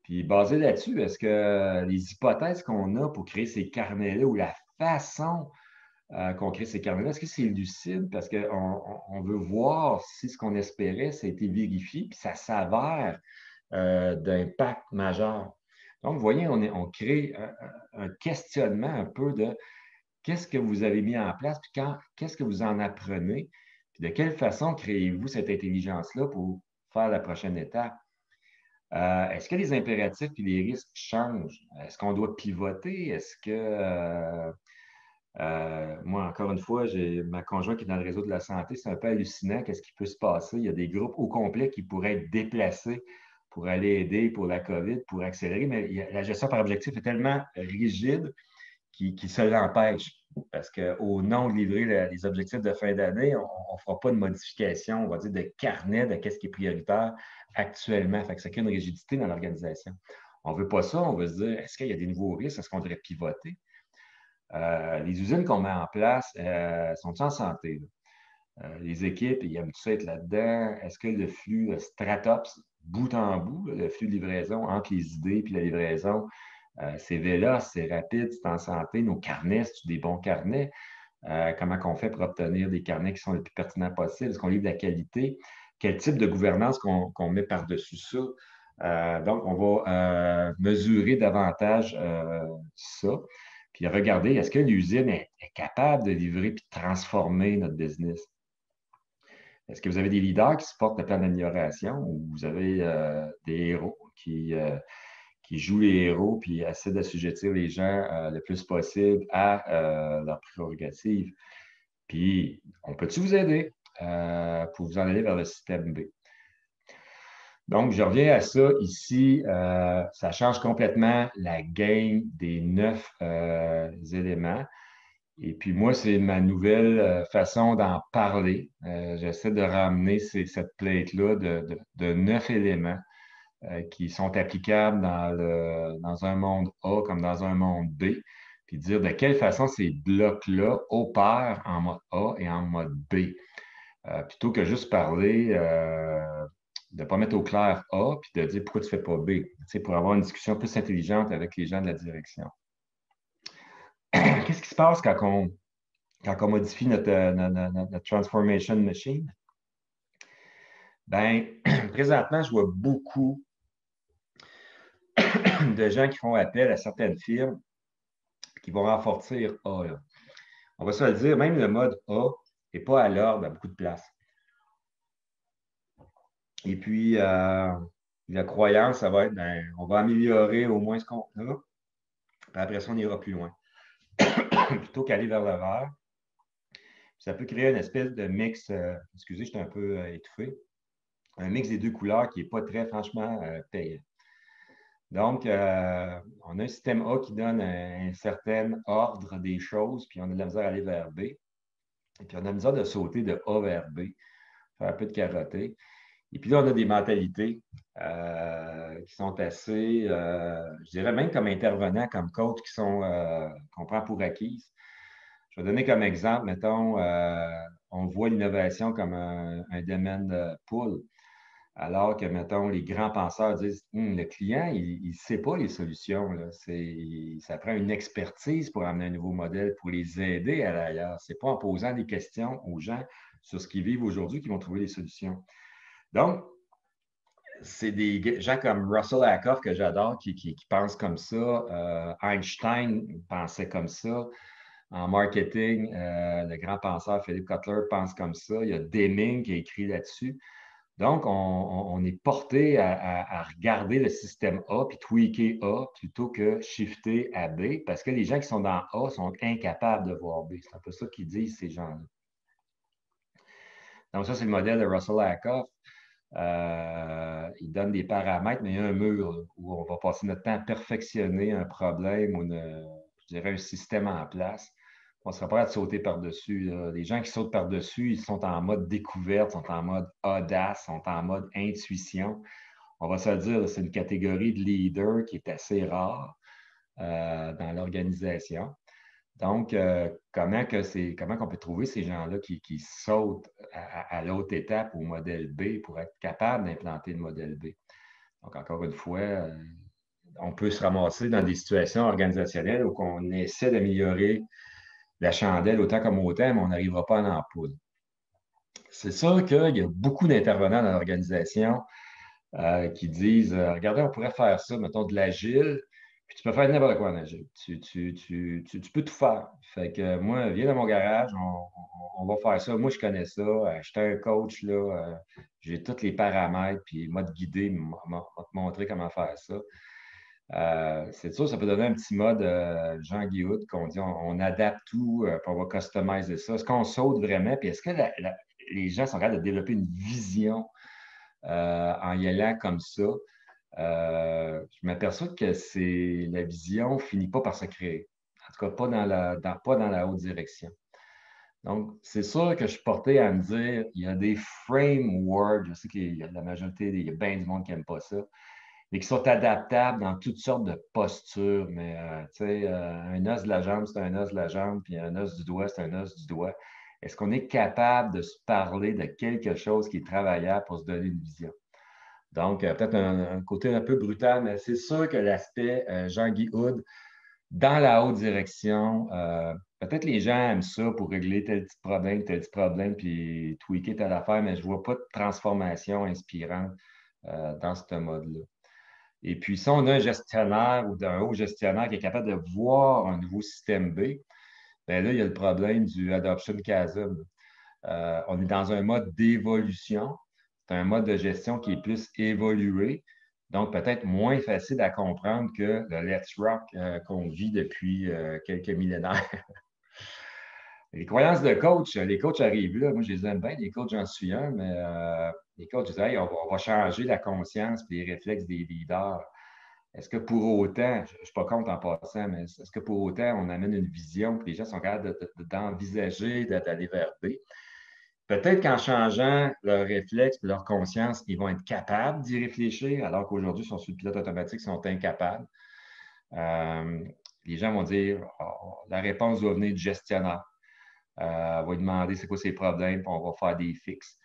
Puis basé là-dessus, est-ce que les hypothèses qu'on a pour créer ces carnets-là ou la façon qu'on crée ces carnets-là, est-ce que c'est lucide? Parce qu'on veut voir si ce qu'on espérait, ça a été vérifié, puis ça s'avère d'impact majeur. Donc, vous voyez, on crée un questionnement un peu de qu'est-ce que vous avez mis en place, puis qu'est-ce que vous en apprenez, puis de quelle façon créez-vous cette intelligence-là pour faire la prochaine étape? Est-ce que les impératifs et les risques changent? Est-ce qu'on doit pivoter? Est-ce que, moi, encore une fois, j'ai ma conjointe qui est dans le réseau de la santé, c'est un peu hallucinant qu'est-ce qui peut se passer. Il y a des groupes au complet qui pourraient être déplacés pour aller aider pour la COVID, pour accélérer, mais la gestion par objectif est tellement rigide qui se l'empêche. Parce qu'au nom de livrer les objectifs de fin d'année, on ne fera pas de modification, on va dire, de carnet de qu'est-ce qui est prioritaire actuellement. Fait que ça crée une rigidité dans l'organisation. On ne veut pas ça, on veut se dire, est-ce qu'il y a des nouveaux risques? Est-ce qu'on devrait pivoter? Les usines qu'on met en place sont en santé? Les équipes, ils aiment tout ça être là-dedans. Est-ce que le flux Stratops, bout en bout, le flux de livraison entre les idées et la livraison, c'est véloce, c'est rapide, c'est en santé. Nos carnets, c'est des bons carnets. Comment on fait pour obtenir des carnets qui sont les plus pertinents possibles? Est-ce qu'on livre de la qualité? Quel type de gouvernance qu'on met par-dessus ça? Donc, on va mesurer davantage ça. Puis regarder, est-ce que l'usine est capable de livrer et de transformer notre business? Est-ce que vous avez des leaders qui supportent le plan d'amélioration ou vous avez des héros qui joue les héros puis essaie d'assujettir les gens le plus possible à leurs prérogatives. Puis, on peut-tu vous aider pour vous en aller vers le système B? Donc, je reviens à ça ici. Ça change complètement la game des 9 éléments. Et puis moi, c'est ma nouvelle façon d'en parler. J'essaie de ramener cette plate-là de 9 éléments qui sont applicables dans un monde A comme dans un monde B, puis dire de quelle façon ces blocs-là opèrent en mode A et en mode B. Plutôt que juste parler de ne pas mettre au clair A, puis de dire pourquoi tu ne fais pas B, pour avoir une discussion plus intelligente avec les gens de la direction. Qu'est-ce qui se passe quand on modifie notre transformation machine? Bien, présentement, je vois beaucoup de gens qui font appel à certaines firmes qui vont renforcer A. Là. On va se le dire, même le mode A n'est pas à l'ordre à beaucoup de places. Et puis, la croyance, ça va être, ben, on va améliorer au moins ce qu'on a, puis après ça, on ira plus loin. Plutôt qu'aller vers le vert. Ça peut créer une espèce de mix, excusez, je suis un peu étouffé, un mix des deux couleurs qui n'est pas très, franchement, payant. Donc, on a un système A qui donne un certain ordre des choses, puis on a de la misère à aller vers B. Et puis, on a de la misère de sauter de A vers B, faire un peu de carotté. Et puis là, on a des mentalités qui sont assez, je dirais même comme intervenants, comme coachs qu'on prend pour acquises. Je vais donner comme exemple, mettons, on voit l'innovation comme un domaine de poule. Alors que, mettons, les grands penseurs disent le client, il ne sait pas les solutions. Là. Ça prend une expertise pour amener un nouveau modèle, pour les aider à l'ailleurs. Ce n'est pas en posant des questions aux gens sur ce qu'ils vivent aujourd'hui qu'ils vont trouver des solutions. Donc, c'est des gens comme Russell Ackoff que j'adore qui pensent comme ça. Einstein pensait comme ça. En marketing, le grand penseur Philippe Kotler pense comme ça. Il y a Deming qui a écrit là-dessus. Donc, on est porté à regarder le système A puis tweaker A plutôt que shifter à B parce que les gens qui sont dans A sont incapables de voir B. C'est un peu ça qu'ils disent, ces gens-là. Donc, ça, c'est le modèle de Russell Ackoff. Il donne des paramètres, mais il y a un mur là, où on va passer notre temps à perfectionner un problème ou je dirais un système en place. On ne sera pas prêt à sauter par-dessus. Les gens qui sautent par-dessus, ils sont en mode découverte, sont en mode audace, sont en mode intuition. On va se le dire, c'est une catégorie de leaders qui est assez rare dans l'organisation. Donc, comment qu'on peut trouver ces gens-là qui sautent à l'autre étape au modèle B pour être capable d'implanter le modèle B? Donc, encore une fois, on peut se ramasser dans des situations organisationnelles où on essaie d'améliorer la chandelle autant comme autant, mais on n'arrivera pas à en poudre. C'est sûr qu'il y a beaucoup d'intervenants dans l'organisation qui disent regardez, on pourrait faire ça, mettons de l'agile, puis tu peux faire n'importe quoi en agile. Tu peux tout faire. Fait que moi, viens dans mon garage, on va faire ça. Moi, je connais ça. J'étais un coach, là, j'ai tous les paramètres, puis moi te guider, m'a te montrer comment faire ça. C'est sûr, ça peut donner un petit mode Jean-Guy Hood qu'on dit on adapte tout, puis on va customiser ça. Est-ce qu'on saute vraiment? Puis est-ce que les gens sont capables de développer une vision en y allant comme ça? Je m'aperçois que la vision ne finit pas par se créer. En tout cas, pas dans la haute direction. Donc, c'est sûr que je suis porté à me dire, il y a des frameworks, je sais qu'il y a la majorité, il y a bien du monde qui n'aime pas ça, mais qui sont adaptables dans toutes sortes de postures. Mais, tu sais, un os de la jambe, c'est un os de la jambe, puis un os du doigt, c'est un os du doigt. Est-ce qu'on est capable de se parler de quelque chose qui est travaillable pour se donner une vision? Donc, peut-être un côté un peu brutal, mais c'est sûr que l'aspect Jean-Guy Hood, dans la haute direction, peut-être les gens aiment ça pour régler tel petit problème, puis tweaker telle affaire, mais je ne vois pas de transformation inspirante dans ce mode-là. Et puis, si on a un gestionnaire ou un haut gestionnaire qui est capable de voir un nouveau système B, bien là, il y a le problème du adoption chasm. On est dans un mode d'évolution. C'est un mode de gestion qui est plus évolué. Donc, peut-être moins facile à comprendre que le Let's Rock qu'on vit depuis quelques millénaires. Les croyances de coach, les coachs arrivent là. Moi, je les aime bien, les coachs, j'en suis un, mais les coachs disent hey, on va changer la conscience et les réflexes des leaders. Est-ce que pour autant, je ne suis pas contre en passant, mais est-ce que pour autant, on amène une vision que les gens sont capables d'envisager, d'aller vers B? Peut-être qu'en changeant leur réflexe et leur conscience, ils vont être capables d'y réfléchir, alors qu'aujourd'hui, ils sont sur le pilote automatique, ils sont incapables. Euh, les gens vont dire la réponse doit venir du gestionnaire. On va lui demander c'est quoi ses problèmes, puis on va faire des fixes.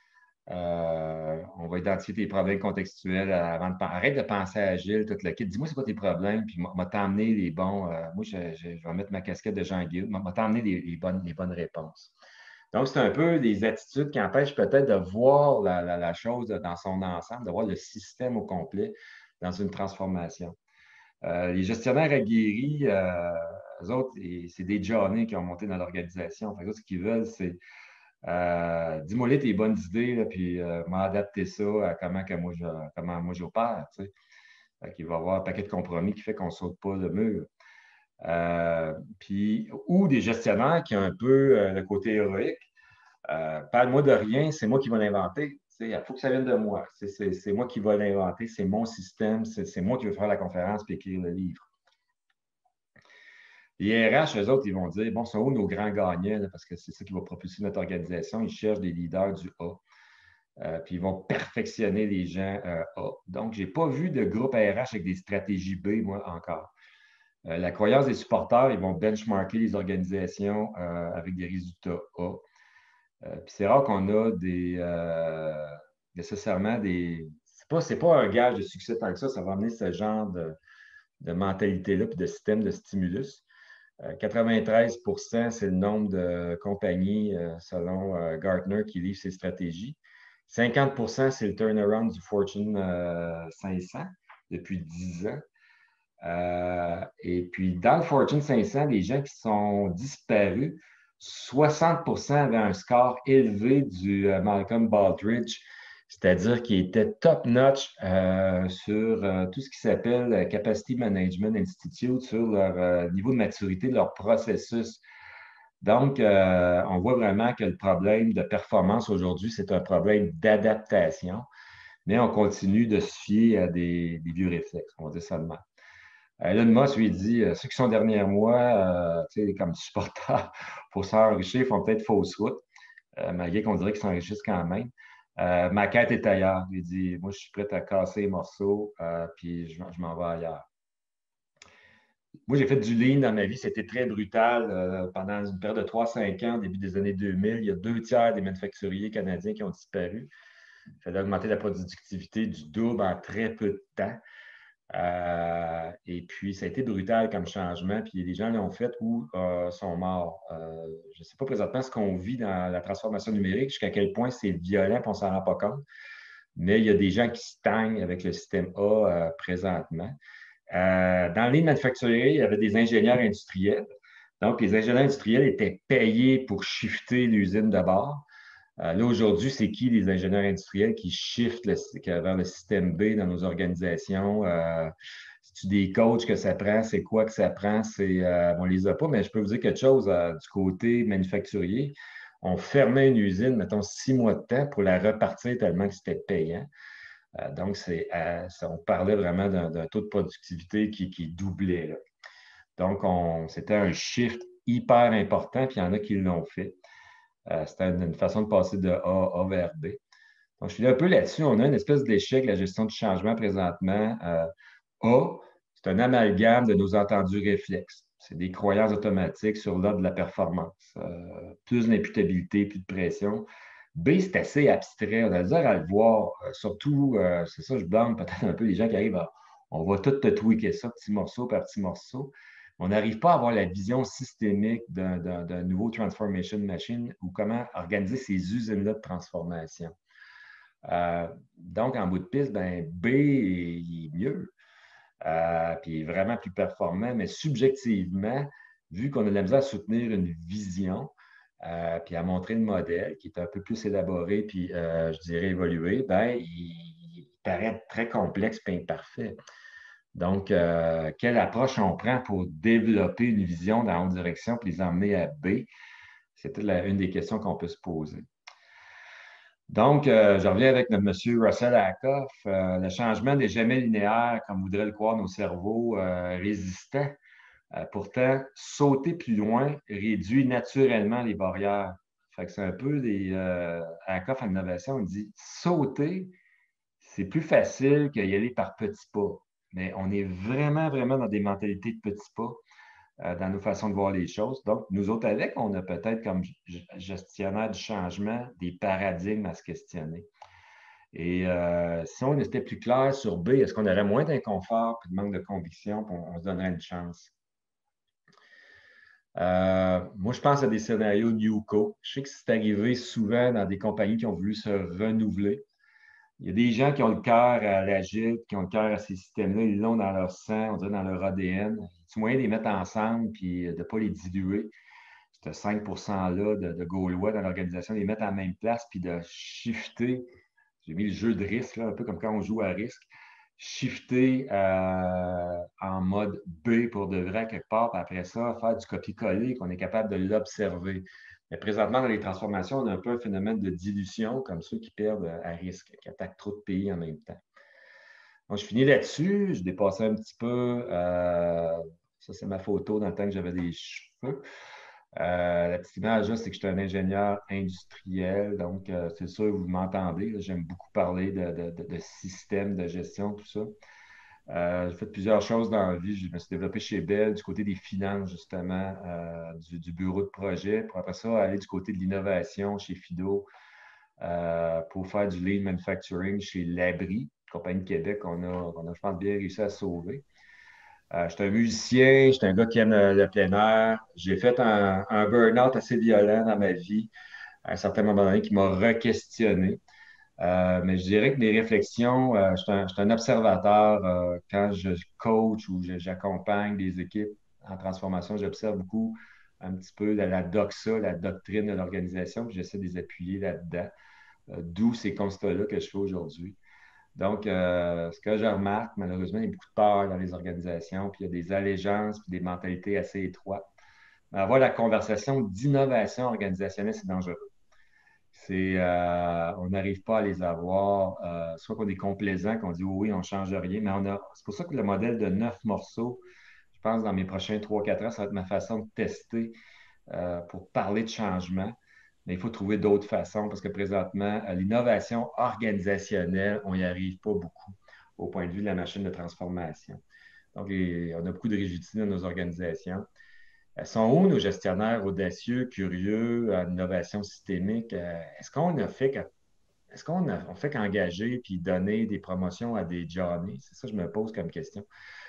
On va identifier tes problèmes contextuels avant de arrête de penser agile, tout le kit. Dis-moi c'est quoi tes problèmes, puis m'a t'emmener les bons. Moi, je vais mettre ma casquette de Jean-Guy, m'a t'emmener les bonnes réponses. Donc, c'est un peu des attitudes qui empêchent peut-être de voir la chose dans son ensemble, de voir le système au complet dans une transformation. Les gestionnaires aguerris, eux autres, c'est des Johnny qui ont monté dans l'organisation. Fait que, ce qu'ils veulent, c'est dis-moi tes bonnes idées, là, puis m'adapter ça à comment moi j'opère. Tu sais. Il va y avoir un paquet de compromis qui fait qu'on ne saute pas le mur. Ou des gestionnaires qui ont un peu le côté héroïque. Parle-moi de rien, c'est moi qui vais l'inventer. Il faut que ça vienne de moi. C'est moi qui vais l'inventer, c'est mon système, c'est moi qui vais faire la conférence et écrire le livre. Les RH, eux autres, ils vont dire, bon, sont où nos grands gagnants, là, parce que c'est ça qui va propulser notre organisation. Ils cherchent des leaders du A. Puis ils vont perfectionner les gens A. Donc, je n'ai pas vu de groupe RH avec des stratégies B, moi, encore. La croyance des supporters, ils vont benchmarker les organisations avec des résultats A. Puis c'est rare qu'on a nécessairement des. C'est pas un gage de succès tant que ça va amener ce genre de mentalité-là puis de système de stimulus. 93 c'est le nombre de compagnies, selon Gartner, qui livrent ces stratégies. 50 c'est le turnaround du Fortune 500 depuis 10 ans. Et puis, dans le Fortune 500, les gens qui sont disparus, 60 avaient un score élevé du Malcolm Baldrige, c'est-à-dire qu'il était top-notch sur tout ce qui s'appelle Capacity Management Institute, sur leur niveau de maturité de leur processus. Donc, on voit vraiment que le problème de performance aujourd'hui, c'est un problème d'adaptation, mais on continue de se fier à des vieux réflexes, on va dire ça de même. Elon Musk lui dit ceux qui sont derrière moi, comme supporters, pour s'enrichir, font peut-être fausse route, malgré qu'on dirait qu'ils s'enrichissent quand même. Ma quête est ailleurs. Il dit moi, je suis prêt à casser les morceaux, puis je m'en vais ailleurs. Moi, j'ai fait du lean dans ma vie. C'était très brutal pendant une période de 3-5 ans, début des années 2000. Il y a 2 tiers des manufacturiers canadiens qui ont disparu. Il fallait augmenter la productivité du double en très peu de temps. Et puis, ça a été brutal comme changement. Puis, les gens l'ont fait ou sont morts. Je ne sais pas présentement ce qu'on vit dans la transformation numérique, jusqu'à quel point c'est violent et on ne s'en rend pas compte. Mais il y a des gens qui stagnent avec le système A présentement. Dans les manufacturiers, il y avait des ingénieurs industriels. Donc, les ingénieurs industriels étaient payés pour shifter l'usine de bord. Là, aujourd'hui, c'est qui les ingénieurs industriels qui shiftent vers le système B dans nos organisations? C'est-tu des coachs que ça prend? C'est quoi que ça prend? On ne les a pas, mais je peux vous dire quelque chose du côté manufacturier. On fermait une usine, mettons, 6 mois de temps pour la repartir tellement que c'était payant. Donc, on parlait vraiment d'un taux de productivité qui doublait, là. Donc, c'était un shift hyper important, puis il y en a qui l'ont fait. C'était une façon de passer de A vers B. Donc, je suis un peu là-dessus. On a une espèce d'échec, la gestion du changement présentement. A, c'est un amalgame de nos entendus réflexes. C'est des croyances automatiques sur l'ordre de la performance. Plus d'imputabilité, plus de pression. B, c'est assez abstrait. On a l'air à le voir. Surtout, c'est ça, je blâme peut-être un peu les gens qui arrivent à. On va tout te tweaker ça, petit morceau par petit morceau. On n'arrive pas à avoir la vision systémique d'un nouveau transformation machine ou comment organiser ces usines-là de transformation. Donc, en bout de piste, ben, B il est mieux, puis il est vraiment plus performant, mais subjectivement, vu qu'on a de la misère à soutenir une vision, puis à montrer le modèle qui est un peu plus élaboré, puis je dirais évolué, ben, il paraît très complexe et imparfait. Donc, quelle approche on prend pour développer une vision dans la haute direction et les emmener à B? C'est une des questions qu'on peut se poser. Donc, je reviens avec notre monsieur Russell Ackoff. Le changement n'est jamais linéaire, comme voudraient le croire nos cerveaux résistants. Pourtant, sauter plus loin réduit naturellement les barrières. Fait que c'est un peu Ackoff en innovation, on dit sauter, c'est plus facile qu'y aller par petits pas. Mais on est vraiment, vraiment dans des mentalités de petits pas dans nos façons de voir les choses. Donc, nous autres avec, on a peut-être comme gestionnaire du changement des paradigmes à se questionner. Et si on était plus clair sur B, est-ce qu'on aurait moins d'inconfort et de manque de conviction, puis on se donnerait une chance? Moi, je pense à des scénarios Newco. Je sais que c'est arrivé souvent dans des compagnies qui ont voulu se renouveler. Il y a des gens qui ont le cœur à l'agile, qui ont le cœur à ces systèmes-là, ils l'ont dans leur sang, on dirait dans leur ADN. C'est moyen de les mettre ensemble puis de ne pas les diluer. Ce 5 %-là de Gaulois dans l'organisation, de les mettre à la même place puis de shifter. J'ai mis le jeu de risque, là, un peu comme quand on joue à risque. Shifter en mode B pour de vrai quelque part, puis après ça, faire du copier-coller, qu'on est capable de l'observer. Mais présentement, dans les transformations, on a un peu un phénomène de dilution, comme ceux qui perdent à risque, qui attaquent trop de pays en même temps. Donc, je finis là-dessus. Je dépassais un petit peu. Ça, c'est ma photo dans le temps que j'avais des cheveux. La petite image, là, c'est que je suis un ingénieur industriel. Donc, c'est sûr, vous m'entendez. J'aime beaucoup parler de système, de gestion, tout ça. J'ai fait plusieurs choses dans la vie. Je me suis développé chez Bell du côté des finances, justement, du bureau de projet. Pour après ça, aller du côté de l'innovation chez Fido pour faire du lean manufacturing chez Labrie, compagnie de Québec qu'on a, je pense, bien réussi à sauver. Je suis un musicien, je suis un gars qui aime le plein air. J'ai fait un burn-out assez violent dans ma vie à un certain moment donné qui m'a re-questionné. Mais je dirais que mes réflexions, je suis un observateur quand je coach ou j'accompagne des équipes en transformation. J'observe beaucoup un petit peu la doxa, la doctrine de l'organisation, puis j'essaie de les appuyer là-dedans. D'où ces constats-là que je fais aujourd'hui. Donc, ce que je remarque, malheureusement, il y a beaucoup de peur dans les organisations, puis il y a des allégeances, puis des mentalités assez étroites. Mais avoir la conversation d'innovation organisationnelle, c'est dangereux. On n'arrive pas à les avoir, soit qu'on est complaisant, qu'on dit oui, on ne change rien, mais c'est pour ça que le modèle de 9 morceaux, je pense dans mes prochains 3-4 ans, ça va être ma façon de tester pour parler de changement. Mais il faut trouver d'autres façons parce que présentement, l'innovation organisationnelle, on n'y arrive pas beaucoup au point de vue de la machine de transformation. Donc, on a beaucoup de rigidité dans nos organisations. Elles sont où nos gestionnaires audacieux, curieux, en innovation systémique? Est-ce qu'on a fait on fait qu'engager puis donner des promotions à des Johnny? C'est ça que je me pose comme question.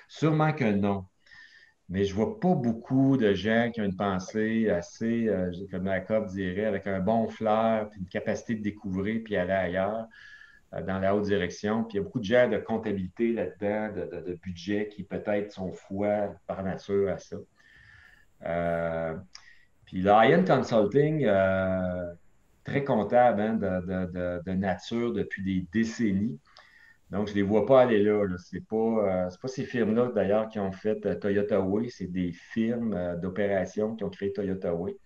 Sûrement que non. Mais je ne vois pas beaucoup de gens qui ont une pensée assez, comme Jacob dirait, avec un bon flair, puis une capacité de découvrir, puis aller ailleurs dans la haute direction. Puis il y a beaucoup de gens de comptabilité là-dedans, de budget, qui peut-être sont foi par nature à ça. Puis l'Ion Consulting, très comptable hein, de nature depuis des décennies. Donc, je ne les vois pas aller là. Ce n'est pas ces firmes-là, d'ailleurs, qui ont fait Toyota Way. C'est des firmes d'opération qui ont créé Toyota Way.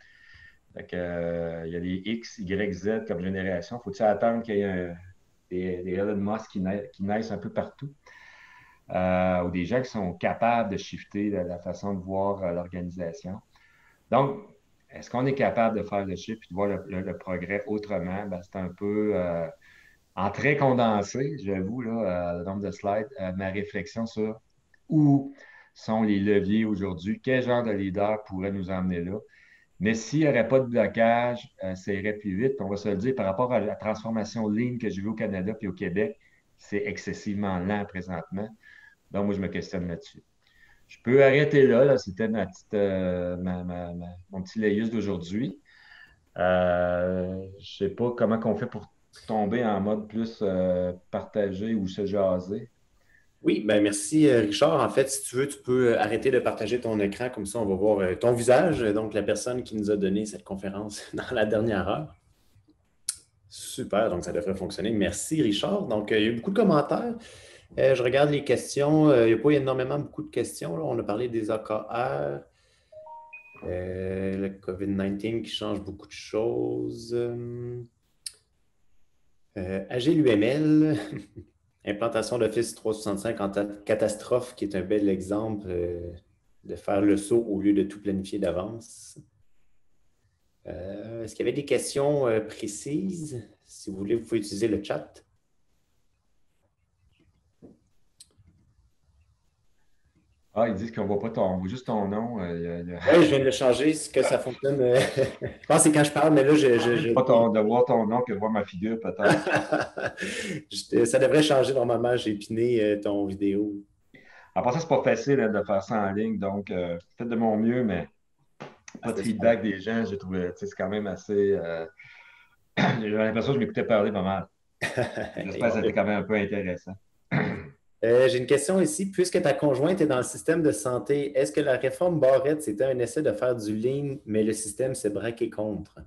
Donc, il y a des X, Y, Z comme génération. Faut-il attendre qu'il y ait des Elon Musk qui naissent un peu partout? Ou des gens qui sont capables de shifter la façon de voir l'organisation. Donc, est-ce qu'on est capable de faire le shift et de voir le progrès autrement? Ben, c'est un peu en très condensé, j'avoue, le nombre de slides, ma réflexion sur où sont les leviers aujourd'hui, quel genre de leader pourrait nous emmener là. Mais s'il n'y aurait pas de blocage, ça irait plus vite. On va se le dire, par rapport à la transformation ligne que j'ai vue au Canada puis au Québec, c'est excessivement lent présentement. Donc, moi, je me questionne là-dessus. Je peux arrêter là. C'était mon petit laïus d'aujourd'hui. Je ne sais pas comment on fait pour tomber en mode plus partagé ou se jaser. Oui, ben merci Richard. En fait, si tu veux, tu peux arrêter de partager ton écran, comme ça on va voir ton visage, donc la personne qui nous a donné cette conférence dans la dernière heure. Super, donc ça devrait fonctionner. Merci, Richard. Donc, il y a eu beaucoup de commentaires. Je regarde les questions. Il n'y a pas énormément beaucoup de questions, là. On a parlé des AKR, le COVID-19 qui change beaucoup de choses. AGLUML, implantation d'Office 365 en catastrophe, qui est un bel exemple de faire le saut au lieu de tout planifier d'avance. Est-ce qu'il y avait des questions précises? Si vous voulez, vous pouvez utiliser le chat. Ah, ils disent qu'on voit pas on voit juste ton nom. Oui, je viens de le changer. Ce que ça fonctionne. Je pense que c'est quand je parle, mais là, Pas de voir ton nom que de voir ma figure, peut-être. Ça devrait changer normalement. J'ai piné ton vidéo. En passant, c'est pas facile hein, de faire ça en ligne, donc faites de mon mieux, mais Ah, pas de c'était super. feedback des gens. J'ai trouvé, c'est quand même assez. J'ai l'impression que je m'écoutais parler pas mal. J'espère que ça a été quand même un peu intéressant. J'ai une question ici. Puisque ta conjointe est dans le système de santé, est-ce que la réforme Barrette, c'était un essai de faire du lean, mais le système s'est braqué contre?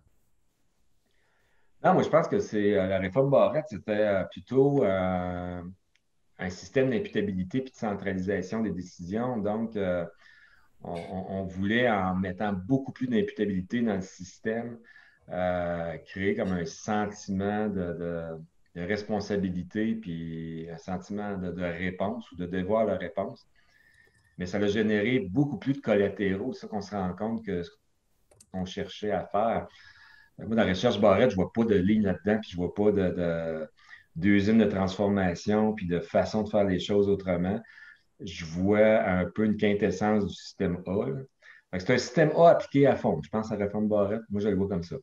Non, moi, je pense que c'est la réforme Barrette, c'était plutôt un système d'imputabilité puis de centralisation des décisions. Donc, on voulait, en mettant beaucoup plus d'imputabilité dans le système, créer comme un sentiment de responsabilité puis un sentiment de réponse ou de devoir de réponse. Mais ça a généré beaucoup plus de collatéraux. C'est ça qu'on se rend compte que ce qu'on cherchait à faire. Moi, dans la recherche Barrette, je ne vois pas de ligne là-dedans, puis je ne vois pas d'usine de transformation, puis de façon de faire les choses autrement. Je vois un peu une quintessence du système A. Là. C'est un système A appliqué à fond. Je pense à la réforme Barrette. Moi, je le vois comme ça.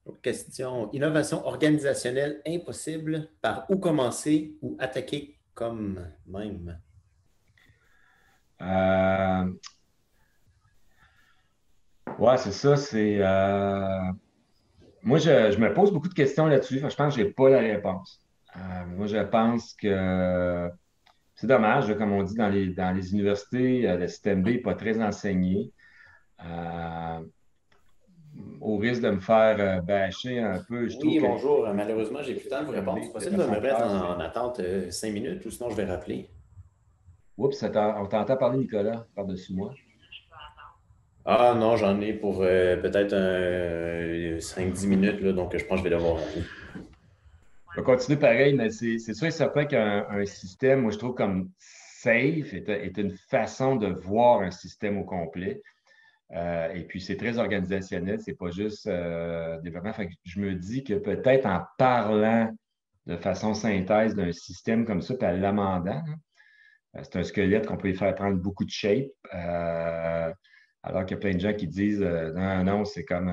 Autre question. Innovation organisationnelle impossible. Par où commencer ou attaquer comme même? Euh, ouais, c'est ça. Moi, je me pose beaucoup de questions là-dessus. Je pense que je n'ai pas la réponse. Moi, je pense que c'est dommage, là, comme on dit dans les universités, le système B n'est pas très enseigné. Euh, Au risque de me faire bâcher un peu, je trouve Oui, que bonjour. Malheureusement, le j'ai plus le temps de vous système B, répondre. C'est c'est possible de me mettre réfractaire. en attente 5 minutes ou sinon je vais rappeler. Oups, on t'entend parler, Nicolas, par-dessus moi. Ah non, j'en ai pour peut-être 5-10 minutes, là, donc je pense que je vais devoir rappeler. Je vais continuer pareil, mais c'est sûr et certain qu'un système, moi, je trouve comme safe est une façon de voir un système au complet. Et puis, c'est très organisationnel, c'est pas juste développement. Fait que je me dis que peut-être en parlant de façon synthèse d'un système comme ça, puis en l'amendant, hein, c'est un squelette qu'on peut lui faire prendre beaucoup de shape. Alors qu'il y a plein de gens qui disent non, non, c'est comme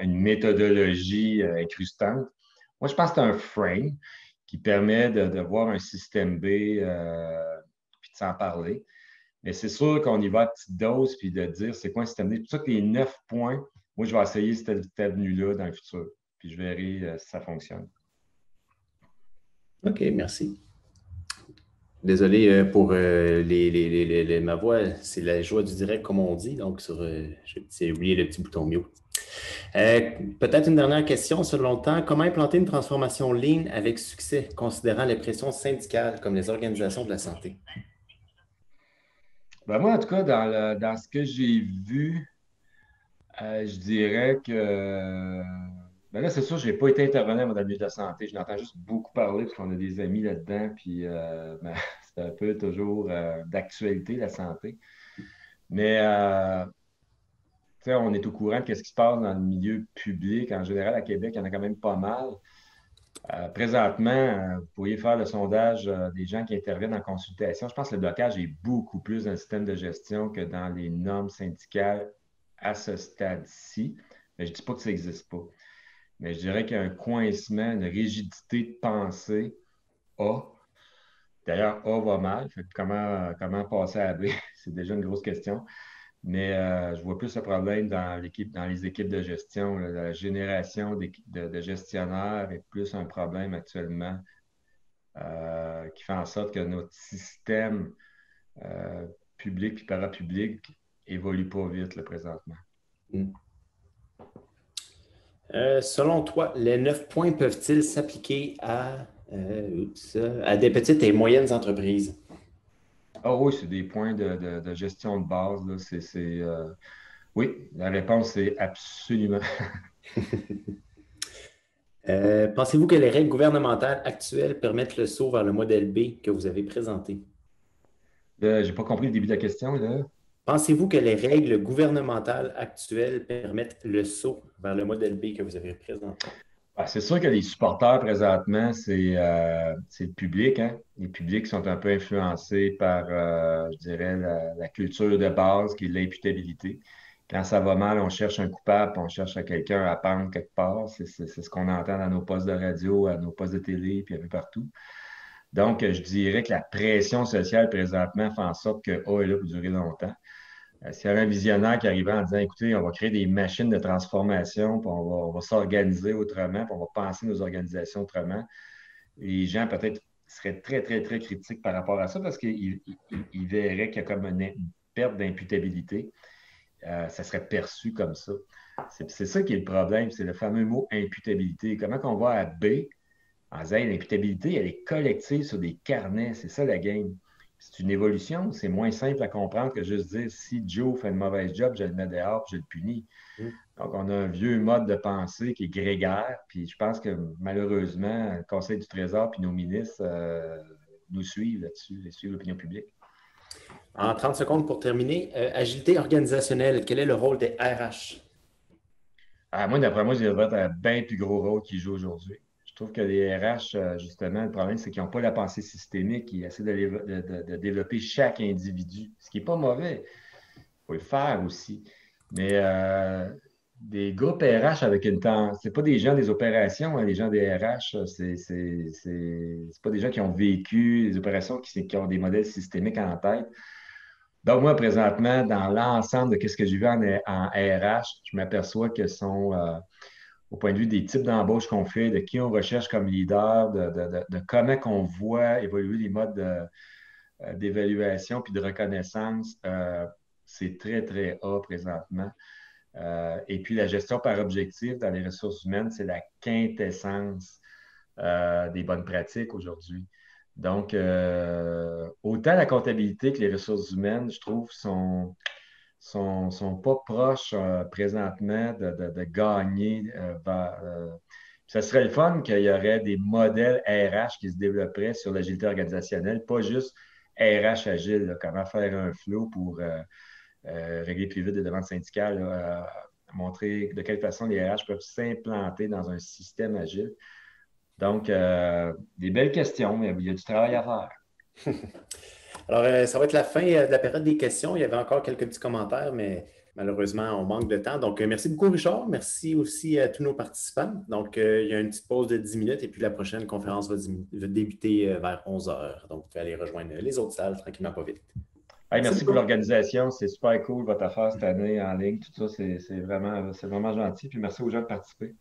une méthodologie incrustante. Moi, je pense que c'est un frame qui permet de voir un système B puis de s'en parler. Mais c'est sûr qu'on y va à petite dose puis de dire c'est quoi un système D. C'est pour ça que les 9 points, moi, je vais essayer cette avenue-là dans le futur. Puis je verrai si ça fonctionne. OK, merci. Désolé pour ma voix, c'est la joie du direct, comme on dit. Donc, j'ai oublié le petit bouton mute. Peut-être une dernière question, selon le temps. Comment implanter une transformation lean avec succès, considérant les pressions syndicales comme les organisations de la santé? Ben moi, en tout cas, dans ce que j'ai vu, je dirais que ben là, c'est sûr, je n'ai pas été intervenant dans le milieu de la santé. Je l'entends juste beaucoup parler parce qu'on a des amis là-dedans, puis ben, c'est un peu toujours d'actualité, la santé. Mais tu sais, on est au courant de ce qui se passe dans le milieu public. En général, à Québec, il y en a quand même pas mal. Présentement, vous pourriez faire le sondage des gens qui interviennent en consultation. Je pense que le blocage est beaucoup plus dans le système de gestion que dans les normes syndicales à ce stade-ci. Mais je ne dis pas que ça n'existe pas. Mais je dirais qu'il y a un coincement, une rigidité de pensée A. D'ailleurs, A va mal. Fait que comment passer à B? C'est déjà une grosse question. Mais je vois plus le problème dans les équipes de gestion. Là. La génération de gestionnaires est plus un problème actuellement qui fait en sorte que notre système euh, public et parapublic évolue pas vite là, présentement. Hmm. Selon toi, les 9 points peuvent-ils s'appliquer à des petites et moyennes entreprises? Ah oui, c'est des points de gestion de base, là. Oui, la réponse est absolument. Pensez-vous que les règles gouvernementales actuelles permettent le saut vers le modèle B que vous avez présenté? J'ai pas compris le début de la question, là. Pensez-vous que les règles gouvernementales actuelles permettent le saut vers le modèle B que vous avez présenté? Ah, c'est sûr que les supporters, présentement, c'est le public, hein. Les publics sont un peu influencés par, je dirais, la culture de base qui est l'imputabilité. Quand ça va mal, on cherche un coupable, puis on cherche à quelqu'un à pendre quelque part. C'est ce qu'on entend dans nos postes de radio, à nos postes de télé, puis un peu partout. Donc, je dirais que la pression sociale présentement fait en sorte que A est là pour durer longtemps. S'il y avait un visionnaire qui arrivait en disant, écoutez, on va créer des machines de transformation, puis on va s'organiser autrement, puis on va penser nos organisations autrement, les gens peut-être seraient très, très, très critiques par rapport à ça parce qu'ils verraient qu'il y a comme une perte d'imputabilité. Ça serait perçu comme ça. C'est ça qui est le problème, c'est le fameux mot imputabilité. Comment qu'on va à B en disant, hey, l'imputabilité, elle est collective sur des carnets, c'est ça la game. C'est une évolution, c'est moins simple à comprendre que juste dire si Joe fait une mauvaise job, je le mets dehors, puis je le punis. Donc, on a un vieux mode de pensée qui est grégaire, puis je pense que malheureusement, le Conseil du Trésor puis nos ministres nous suivent là-dessus, et suivent l'opinion publique. En 30 secondes pour terminer, agilité organisationnelle, quel est le rôle des RH? Moi, d'après moi, il devrait être un bien plus gros rôle qu'ils jouent aujourd'hui. Je trouve que les RH, justement, le problème, c'est qu'ils n'ont pas la pensée systémique. Ils essaient de développer chaque individu, ce qui n'est pas mauvais. Il faut le faire aussi. Mais des groupes RH avec une temps, c'est pas des gens des opérations, hein, les gens des RH, c'est pas des gens qui ont vécu des opérations qui ont des modèles systémiques en tête. Donc, moi, présentement, dans l'ensemble de ce que j'ai vu en RH, je m'aperçois que sont, au point de vue des types d'embauche qu'on fait, de qui on recherche comme leader, de comment qu'on voit évoluer les modes d'évaluation puis de reconnaissance, c'est très, très haut présentement. Et puis, la gestion par objectif dans les ressources humaines, c'est la quintessence des bonnes pratiques aujourd'hui. Donc, autant la comptabilité que les ressources humaines, je trouve, sont pas proches présentement de gagner. Ça serait le fun qu'il y aurait des modèles RH qui se développeraient sur l'agilité organisationnelle, pas juste RH agile, là, comment faire un flow pour régler plus vite des demandes syndicales, là, montrer de quelle façon les RH peuvent s'implanter dans un système agile. Donc, des belles questions, mais il y a du travail à faire. Alors, ça va être la fin de la période des questions. Il y avait encore quelques petits commentaires, mais malheureusement, on manque de temps. Donc, merci beaucoup, Richard. Merci aussi à tous nos participants. Donc, il y a une petite pause de 10 minutes et puis la prochaine conférence va débuter vers 11 heures. Donc, vous pouvez aller rejoindre les autres salles tranquillement, pas vite. Hey, merci pour l'organisation. C'est super cool votre affaire cette année en ligne. Tout ça, c'est vraiment gentil. Puis merci aux gens de participer.